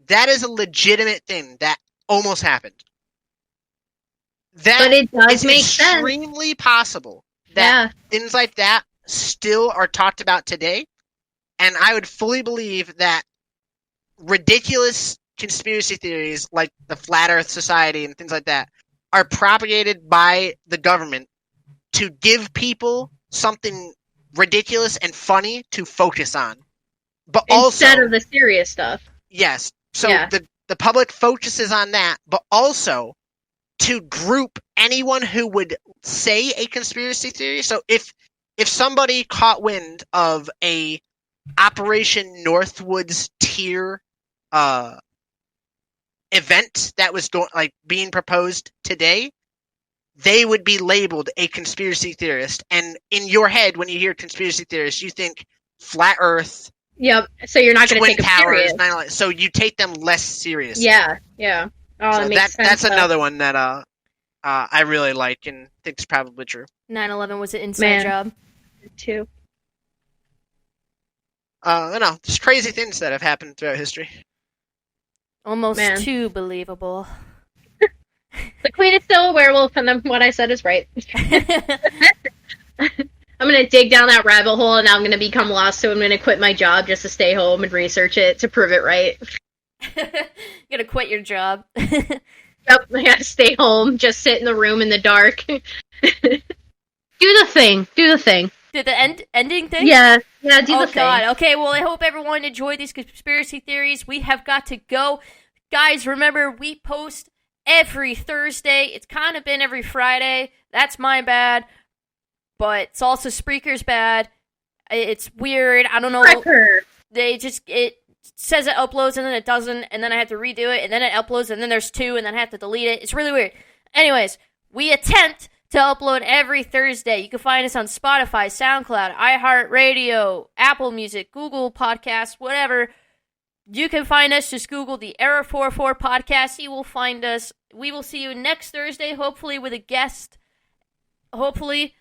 [SPEAKER 3] that is a legitimate thing that almost happened. That
[SPEAKER 1] But it does
[SPEAKER 3] is
[SPEAKER 1] make sense.
[SPEAKER 3] extremely possible that things like that still are talked about today, and I would fully believe that ridiculous conspiracy theories like the Flat Earth Society and things like that are propagated by the government to give people something ridiculous and funny to focus on. But
[SPEAKER 1] Instead
[SPEAKER 3] also,
[SPEAKER 1] of the serious stuff.
[SPEAKER 3] yes. So
[SPEAKER 1] Yeah.
[SPEAKER 3] the public focuses on that, but also to group anyone who would say a conspiracy theory. So if somebody caught wind of a Operation Northwoods tier event that was being proposed today, they would be labeled a conspiracy theorist. And in your head, when you hear conspiracy theorist, you think flat Earth.
[SPEAKER 1] Yep. So you're not going to
[SPEAKER 3] Twin
[SPEAKER 1] take them
[SPEAKER 3] Towers,
[SPEAKER 1] serious.
[SPEAKER 3] 9/11. So you take them less seriously.
[SPEAKER 1] Yeah. Yeah. Oh,
[SPEAKER 3] So
[SPEAKER 1] it makes sense.
[SPEAKER 3] that's another one that I really like and think is probably true.
[SPEAKER 2] 9/11 was an inside job.
[SPEAKER 1] Too.
[SPEAKER 3] Just crazy things that have happened throughout history.
[SPEAKER 2] Almost too believable.
[SPEAKER 1] The queen is still a werewolf, and then what I said is right. I'm going to dig down that rabbit hole, and I'm going to become lost, so I'm going to quit my job just to stay home and research it to prove it right.
[SPEAKER 2] You're going to quit your job.
[SPEAKER 1] Yep, I got to stay home, just sit in the room in the dark. Do the thing. Do the thing.
[SPEAKER 2] Did the ending thing?
[SPEAKER 1] Yeah, do the thing.
[SPEAKER 2] Oh, God. Okay, well, I hope everyone enjoyed these conspiracy theories. We have got to go. Guys, remember, we post every Thursday. It's kind of been every Friday. That's my bad. But it's also Spreaker's bad. It's weird. I don't know. It says it uploads and then it doesn't, and then I have to redo it, and then it uploads, and then there's 2, and then I have to delete it. It's really weird. Anyways, we attempt to upload every Thursday. You can find us on Spotify, SoundCloud, iHeartRadio, Apple Music, Google Podcasts, whatever. You can find us. Just Google the Error 44 Podcast. You will find us. We will see you next Thursday, hopefully with a guest. Hopefully.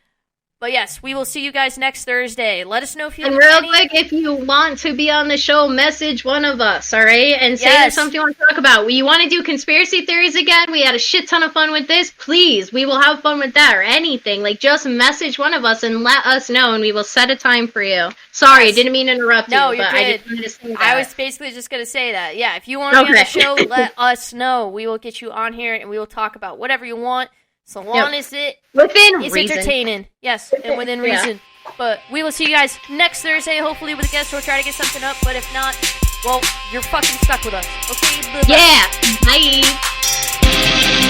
[SPEAKER 2] But yes, we will see you guys next Thursday. Let us know if you have
[SPEAKER 1] quick, if you want to be on the show, message one of us, alright? And say there's something you want to talk about. You want to do conspiracy theories again? We had a shit ton of fun with this. Please, we will have fun with that or anything. Just message one of us and let us know, and we will set a time for you. Sorry, I didn't mean to interrupt you.
[SPEAKER 2] No, you're
[SPEAKER 1] but
[SPEAKER 2] good.
[SPEAKER 1] I just wanted to say that.
[SPEAKER 2] I was basically just going to say that. Yeah, if you want to be on the show, let us know. We will get you on here, and we will talk about whatever you want. So long as it's entertaining. Yes, and within reason. But we will see you guys next Thursday, hopefully with a guest. We'll try to get something up, but if not, well, you're fucking stuck with us. Okay? Bye-bye.
[SPEAKER 1] Yeah. Bye.